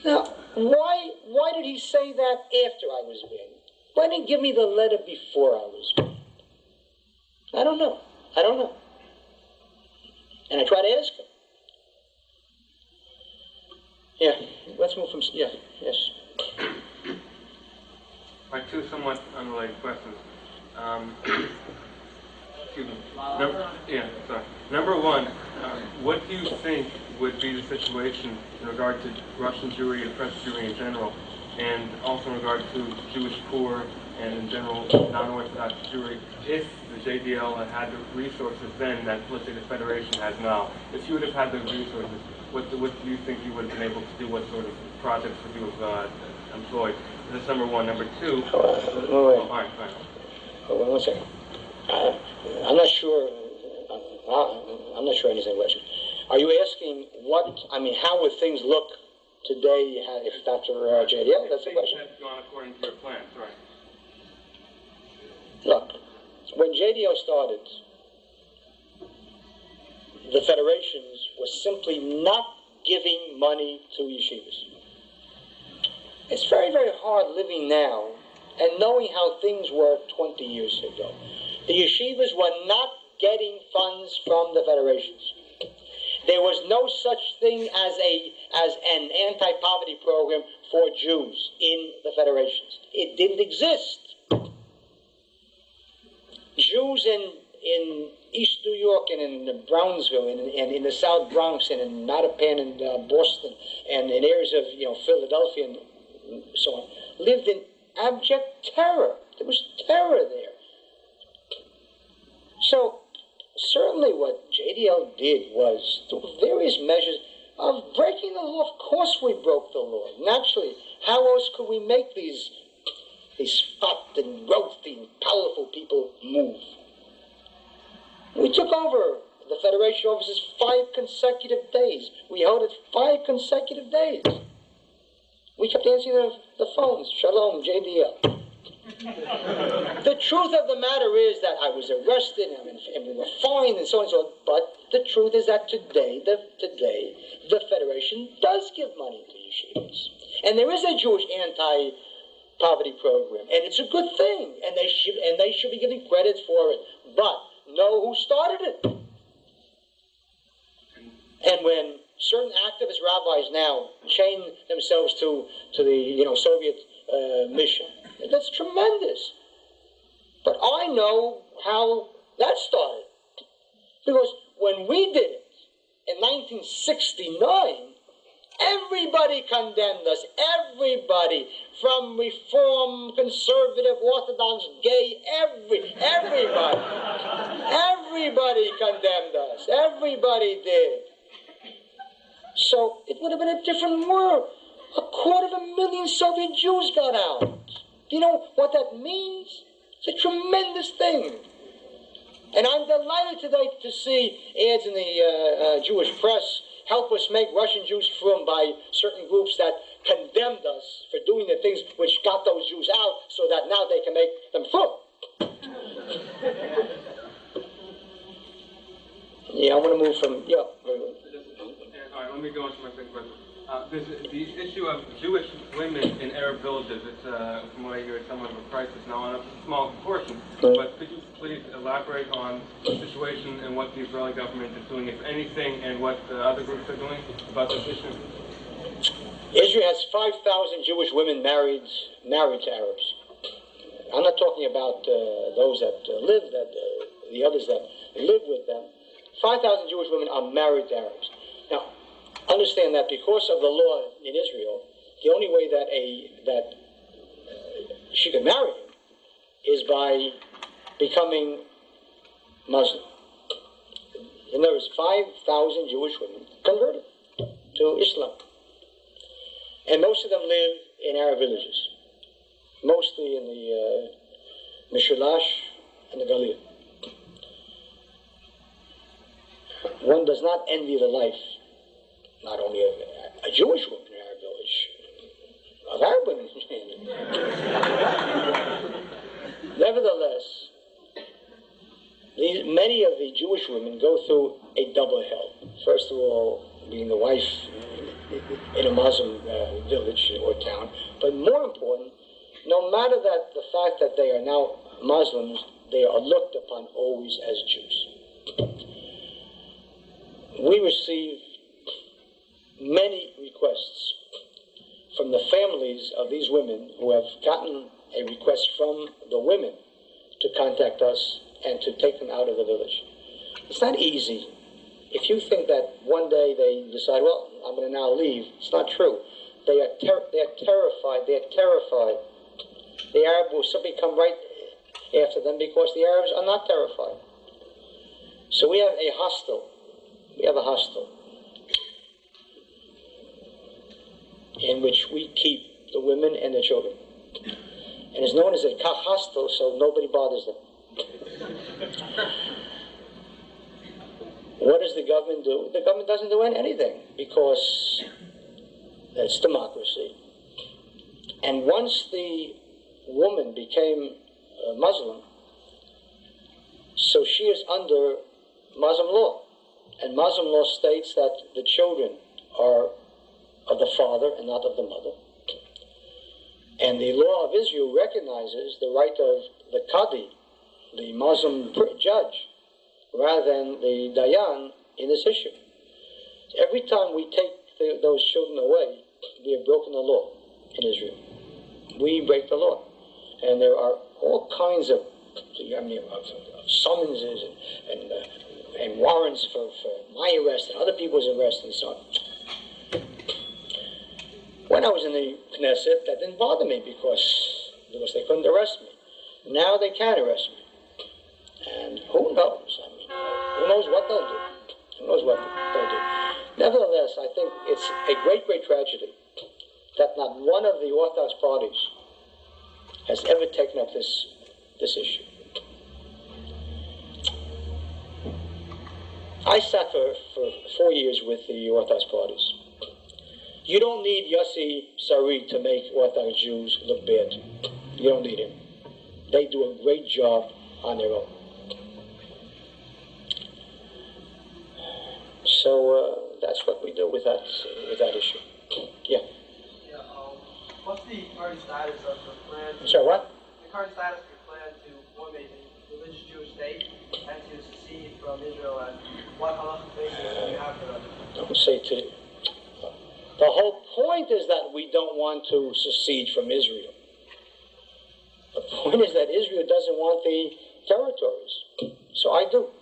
Now, why did he say that after I was banned? Why didn't he give me the letter before I was banned? I don't know. And I tried to ask him. Yeah, let's move from, yes. My two somewhat unrelated questions. Excuse me. Number one, what do you think would be the situation in regard to Russian Jewry, oppressed Jewry in general, and also in regard to Jewish poor and in general non-Orthodox Jewry, if the JDL had the resources then that, let's say, the Federation has now? If you would have had those resources, what do you think you would have been able to do? What sort of projects would you have employed? That's number one. Number two... All right. Hold on 1 second. I'm not sure I understand the question. Are you asking how would things look today if after JDL? That's the question. That's gone according to your plans, right? Look, when JDL started, the federations were simply not giving money to yeshivas. It's very, very hard living now and knowing how things were 20 years ago. The yeshivas were not getting funds from the federations. There was no such thing as an anti-poverty program for Jews in the federations. It didn't exist. Jews in East New York and in Brownsville and in the South Bronx and in Mattapan and Boston and in areas of Philadelphia and so on lived in abject terror. There was terror there. So certainly what JDL did was through various measures of breaking the law. Of course we broke the law. Naturally, how else could we make these fat and wealthy and powerful people move? We took over the Federation offices 5 consecutive days. We held it 5 consecutive days. We kept answering the phones. Shalom, JDL. The truth of the matter is that I was arrested and we were fined and so on and so on. But the truth is that today the Federation does give money to yeshivas. And there is a Jewish anti-poverty program. And it's a good thing. And they should be given credit for it. But know who started it. And when certain activist rabbis now chain themselves to the Soviet mission, that's tremendous. But I know how that started. Because when we did it in 1969, everybody condemned us. Everybody, from Reform, Conservative, Orthodox, gay, everybody. Everybody condemned us. Everybody did. So it would have been a different world. 250,000 Soviet Jews got out. Do you know what that means? It's a tremendous thing. And I'm delighted today to see ads in the Jewish press, help us make Russian Jews frum, by certain groups that condemned us for doing the things which got those Jews out so that now they can make them frum. Yeah, I want to move from, All right, let me go on to my second question. There's the issue of Jewish women in Arab villages. It's, from what I hear, somewhat of a crisis now on a small portion. But could you please elaborate on the situation and what the Israeli government is doing, if anything, and what the other groups are doing about this issue? Israel has 5,000 Jewish women married to Arabs. I'm not talking about those that the others that live with them. 5,000 Jewish women are married to Arabs. Now, understand that because of the law in Israel, the only way that she can marry him is by becoming Muslim. And there is 5,000 Jewish women converted to Islam. And most of them live in Arab villages, mostly in the Mishulash and the Galil. One does not envy the life, not only of a Jewish woman in our village, of Arab women. Nevertheless, many of the Jewish women go through a double hell. First of all, being the wife in a Muslim village or town, but more important, no matter that the fact that they are now Muslims, they are looked upon always as Jews. We receive many requests from the families of these women who have gotten a request from the women to contact us and to take them out of the village. It's not easy. If you think that one day they decide, well, I'm going to now leave, it's not true. They are terrified. They are terrified. The Arab will simply come right after them because the Arabs are not terrified. So we have a hostel in which we keep the women and the children. And it's known as a kach hostel, so nobody bothers them. What does the government do? The government doesn't do anything because it's democracy. And once the woman became a Muslim, so she is under Muslim law. And Muslim law states that the children are of the father and not of the mother. And the law of Israel recognizes the right of the Qadi, the Muslim judge, rather than the Dayan in this issue. Every time we take those children away, we have broken the law in Israel. We break the law. And there are all kinds of summonses and warrants for my arrest and other people's arrest and so on. When I was in the Knesset, that didn't bother me because they couldn't arrest me. Now they can arrest me. And who knows? Who knows what they'll do? Who knows what they'll do? Nevertheless, I think it's a great, great tragedy that not one of the Orthodox parties has ever taken up this issue. I sat for 4 years with the Orthodox parties. You don't need Yossi Sari to make Orthodox Jews look bad. You don't need him. They do a great job on their own. So that's what we do with that issue. Yeah. What's the current status of the plan? Sorry, what? The current status of your plan to form a religious Jewish state and to secede from Israel, and what halachic basis do you have for that? Don't say to. The whole point is that we don't want to secede from Israel. The point is that Israel doesn't want the territories. So I do.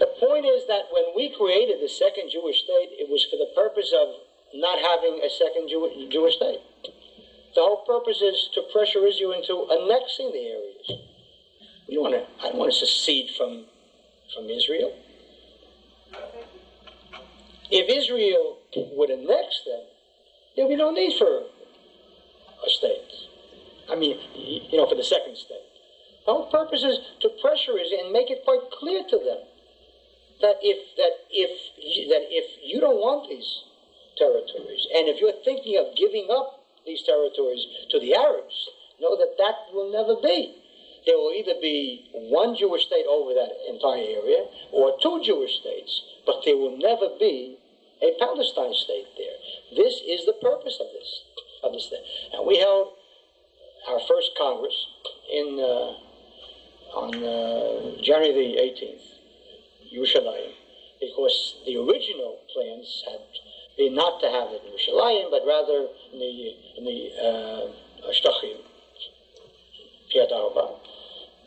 The point is that when we created the second Jewish state, it was for the purpose of not having a second Jewish state. The whole purpose is to pressure Israel into annexing the areas. I don't want to secede from Israel. If Israel would annex them, there would be no need for a state. For the second state. The whole purpose is to pressure Israel and make it quite clear to them that if you don't want these territories, and if you're thinking of giving up these territories to the Arabs, know that will never be. there will either be one Jewish state over that entire area or two Jewish states, but there will never be a Palestine state there. This is the purpose of this thing. And we held our first Congress on January the 18th, Yerushalayim, because the original plans had been not to have it in Yerushalayim, but rather in the Shtachim, Piat Arba.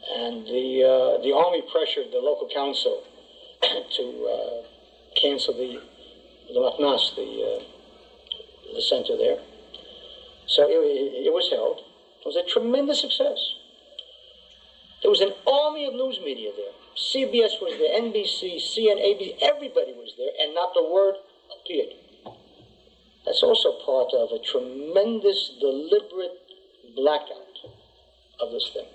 And the army pressured the local council to cancel the Matnas, the center there. So it was held. It was a tremendous success. There was an army of news media there. CBS was there, NBC, CNN, ABC, everybody was there, and not the word appeared. That's also part of a tremendous, deliberate blackout of this thing.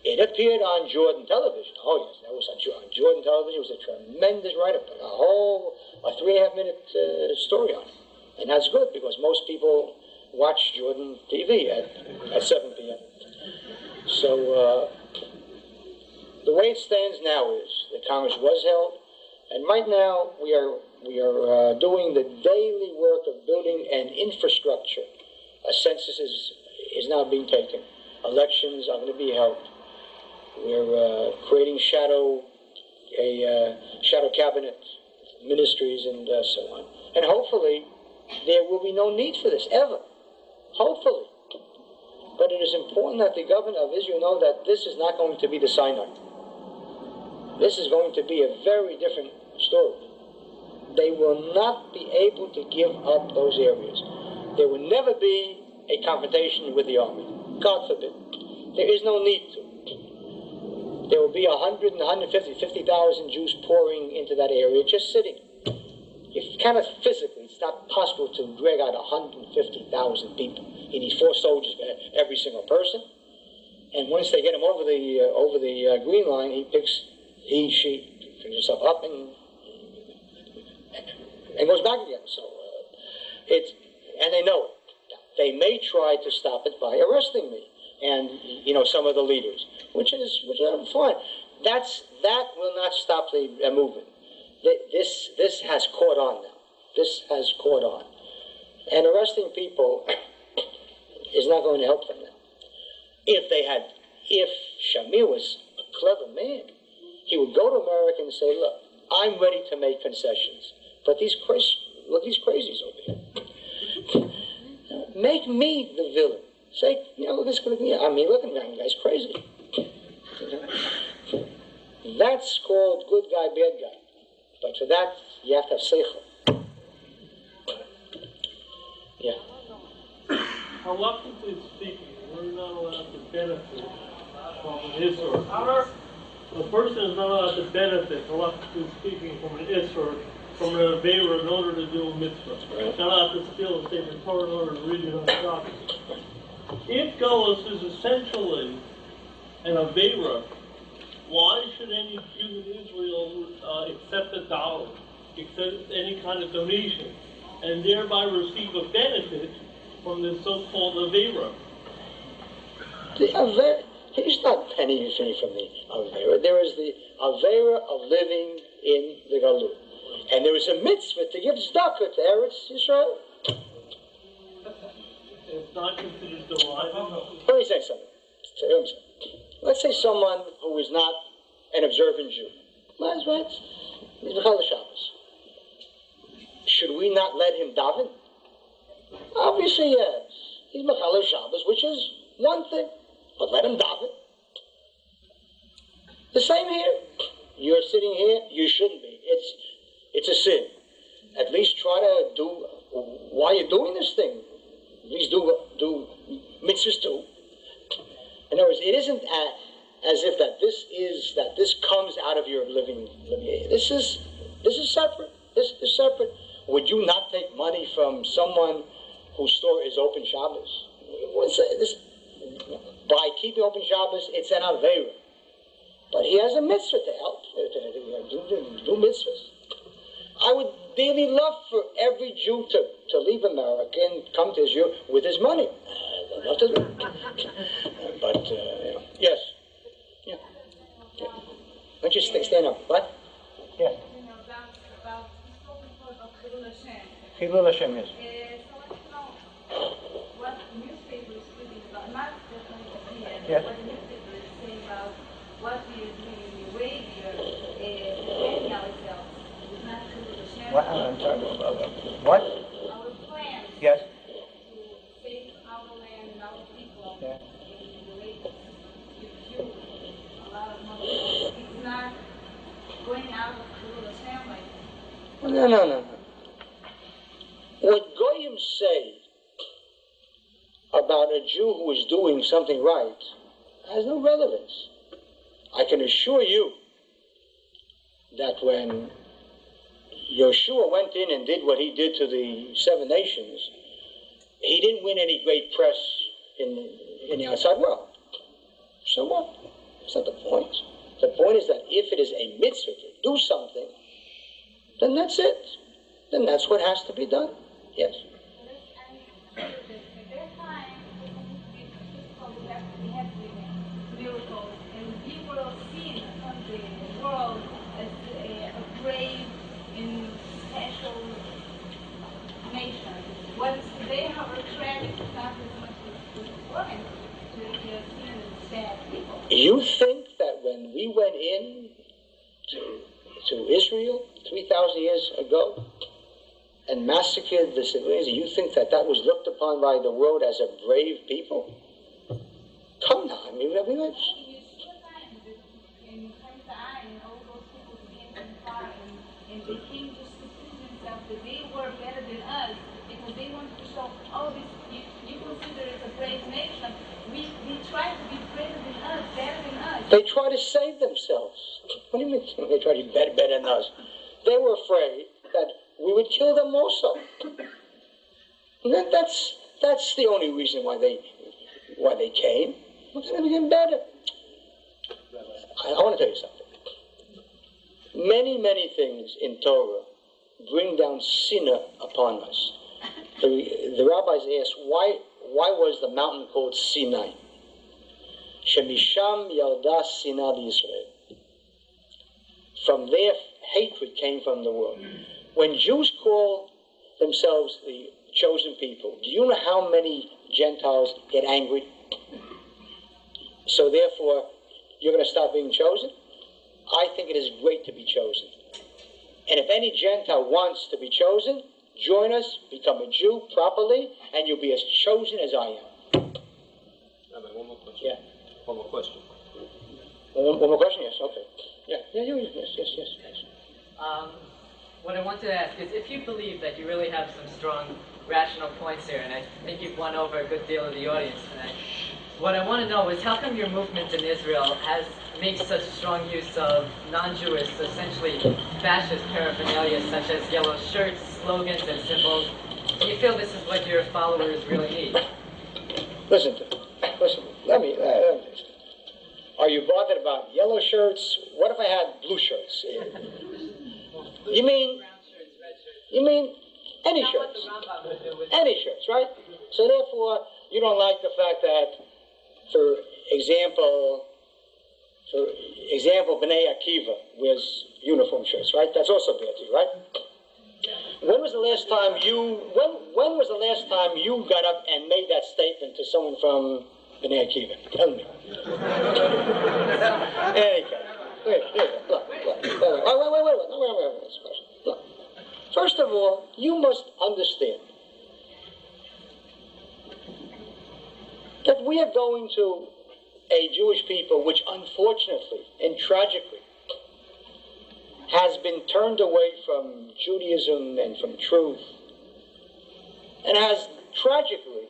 It appeared on Jordan television. Oh yes, that was on Jordan television. It was a tremendous write-up, a whole 3.5 minute story on it. And that's good because most people watch Jordan TV at 7 p.m. So the way it stands now is the Congress was held, and right now we are doing the daily work of building an infrastructure. A census is now being taken. Elections are going to be held. We're creating shadow cabinet ministries and so on. And hopefully there will be no need for this ever. Hopefully. But it is important that the government of Israel know that this is not going to be the Sinai. This is going to be a very different story. They will not be able to give up those areas. There will never be a confrontation with the army. God forbid. There is no need to. There will be 100 and 50,000 Jews pouring into that area, just sitting. If kind of physically, it's not possible to drag out 150,000 people. He needs 4 soldiers for every single person. And once they get him over the green line, he picks himself up and goes back again. So and they know it. They may try to stop it by arresting me and some of the leaders, which is fine. That will not stop the movement. This has caught on now. This has caught on, and arresting people is not going to help them now. If Shamir was a clever man, he would go to America and say, "Look, I'm ready to make concessions, but these crazies over here, make me the villain. Say, this could be. I mean, look at that guy's crazy." That's called good guy, bad guy. But for that, you have to have seichel. Yeah. Halachically speaking, we're not allowed to benefit from an Isser. A person is not allowed to benefit, halachically speaking, from an Isser, from an Aveira in order to do a mitzvah. Right. Not allowed to steal the Sefer Torah in order to read it on Shabbos. If Golos is essentially an Aveira, why should any Jew in Israel accept $1, accept any kind of donation, and thereby receive a benefit from this so-called Aveira? The Aveira, he's not benefiting from the Aveira. There is the Aveira of living in the Galut. And there is a mitzvah to give tzedakah to Eretz Yisrael. It's not considered divine. Let me say something. Let's say someone who is not an observant Jew. That's right. He's Mechal Shabbos. Should we not let him daven? Obviously, yes. He's Mechal Shabbos, which is one thing. But let him daven. The same here. You're sitting here, you shouldn't be. It's a sin. At least try to do, while you're doing this thing, at least do mitzvahs too. In other words, it isn't as if that this comes out of your living. This is separate. This is separate. Would you not take money from someone whose store is open Shabbos? By keeping open Shabbos, it's an Aveira. But he has a mitzvah to help, do mitzvahs. I would dearly love for every Jew to leave America and come to Israel with his money. I'd love to do it. But, yes. don't you stand up? What? Yes. You know, that's about the so-called of Chilul Hashem. Chilul Hashem, yes. So I want to know what the newspaper is speaking about, not definitely opinion, Yes. what the newspaper is saying about what we are doing in the way we are defending ourselves. It's not Chilul Hashem. What? I'm sorry. What? Our plans Yes. to save our land and our people Yeah. in the way to give you a lot of money. It's not going out of Chilul Hashem like No. What Goyim say about a Jew who is doing something right has no relevance. I can assure you that when Yeshua went in and did what he did to the 7 nations, he didn't win any great press in the outside world. So what? That's not the point. The point is that if it is a mitzvah to do something, then that's it. Then that's what has to be done. Yes. miracles, and we were seen someday in the world as a brave and special nation. What is today, however, tragic is not as much as foreign to be seen as bad people. You think that when we went in to Israel 3,000 years ago and massacred the civilians, you think that that was looked upon by the world as a brave people? Come now, I mean, And all those people began to inquire, and they came just to prove themselves that they were better than us, because they wanted to show, oh, this you consider it a brave nation. We try to be greater than us, better than us. they try to save themselves. What do you mean they try to be better than us? They were afraid that we would kill them also. And that's the only reason why they came. What's going to be better? I want to tell you something. Many things in Torah bring down sinner upon us. The rabbis asked, why was the mountain called Sinai? Shemisham Yalda Sinai Yisrael. From there, hatred came from the world. When Jews call themselves the chosen people, do you know how many Gentiles get angry? So therefore, you're going to stop being chosen? I think it is great to be chosen. And if any Gentile wants to be chosen, join us, become a Jew properly, and you'll be as chosen as I am. Rabbi, one more question. Yeah. One more question. One more question? Yes, okay. Yes. What I wanted to ask is, if you believe that you really have some strong rational points here, and I think you've won over a good deal of the audience tonight, what I want to know is, how come your movement in Israel makes such strong use of non-Jewish, essentially fascist paraphernalia, such as yellow shirts, slogans, and symbols? Do you feel this is what your followers really need? Listen, let me are you bothered about yellow shirts? What if I had blue shirts? You mean any shirts? Any shirts, right? So therefore, you don't like the fact that, for example, B'nai Akiva wears uniform shirts, right? That's also bad to you, right? When was the last time you got up and made that statement to someone from B'nai Akiva? Tell me. Any case. Wait. Look. First of all, you must understand that we are going to a Jewish people which unfortunately and tragically has been turned away from Judaism and from truth, and has tragically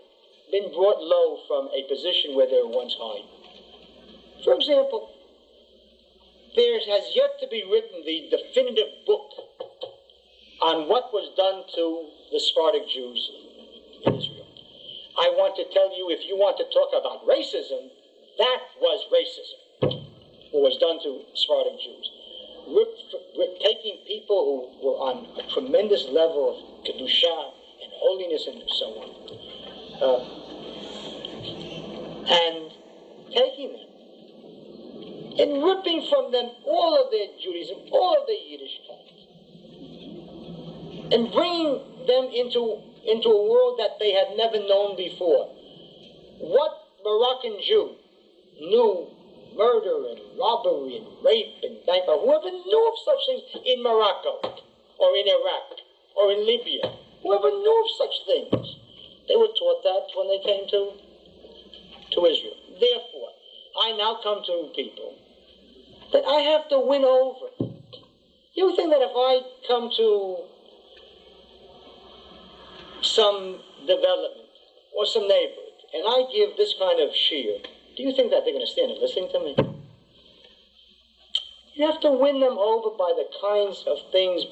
been brought low from a position where they were once high. For example, there has yet to be written the definitive book on what was done to the Sephardic Jews in Israel. I want to tell you, if you want to talk about racism, that was racism, what was done to Sephardic Jews. We're taking people who were on a tremendous level of kedusha and holiness and so on, and taking them and ripping from them all of their Judaism, all of their Yiddishkeit, and bringing them into a world that they had never known before. What Moroccan Jew knew murder and robbery and rape and bank robbery? Whoever knew of such things in Morocco or in Iraq or in Libya? Whoever knew of such things? They were taught that when they came to Israel. Therefore, I now come to people that I have to win over. You think that if I come to some development or some neighborhood and I give this kind of shiur, do you think that they're going to stand and listen to me? You have to win them over by the kinds of things,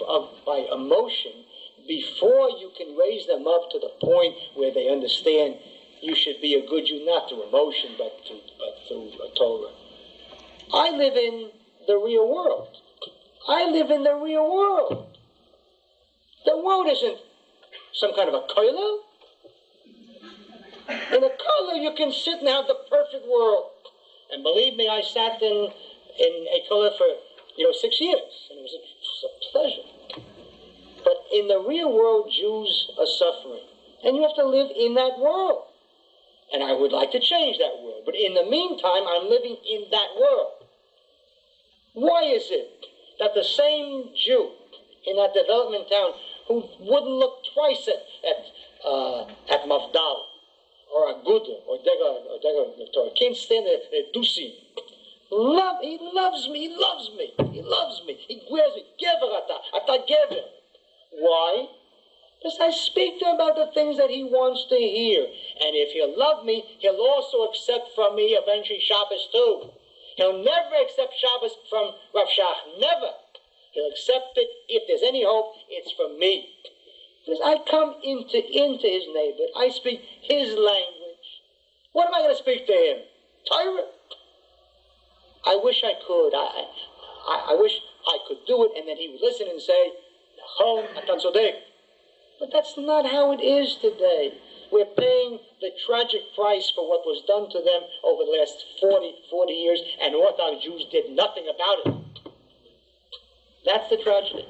by emotion, before you can raise them up to the point where they understand you should be a good Jew, not through emotion, but through Torah. I live in the real world. I live in the real world. The world isn't some kind of a kollel. In a kollel, you can sit and have the perfect world. And believe me, I sat in a kollel for 6 years, and it was a pleasure. But in the real world, Jews are suffering, and you have to live in that world. And I would like to change that world, but in the meantime, I'm living in that world. Why is it that the same Jew in that development town who wouldn't look twice at Mafdal or Aguda or Dega can't stand at Dusi? He loves me. He wears me. Gever ata gever. Why? Because I speak to him about the things that he wants to hear. And if he'll love me, he'll also accept from me eventually Shabbos too. He'll never accept Shabbos from Rav Shach. Never. He'll accept it, if there's any hope, it's from me. Because I come into his neighborhood. I speak his language. What am I going to speak to him? Torah? I wish I could. I wish I could do it, and then he would listen and say, Nachon, atan tzodek. But that's not how it is today. We're paying the tragic price for what was done to them over the last 40 years, and Orthodox Jews did nothing about it. That's the tragedy.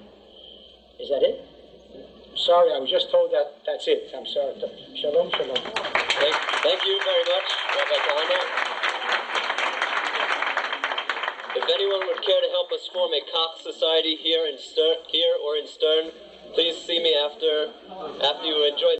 Is that it? Sorry, I was just told that that's it. I'm sorry. Shalom, shalom. Thank you very much, Rabbi Kahane. If anyone would care to help us form a Koch society here or in Stern, please see me after you enjoy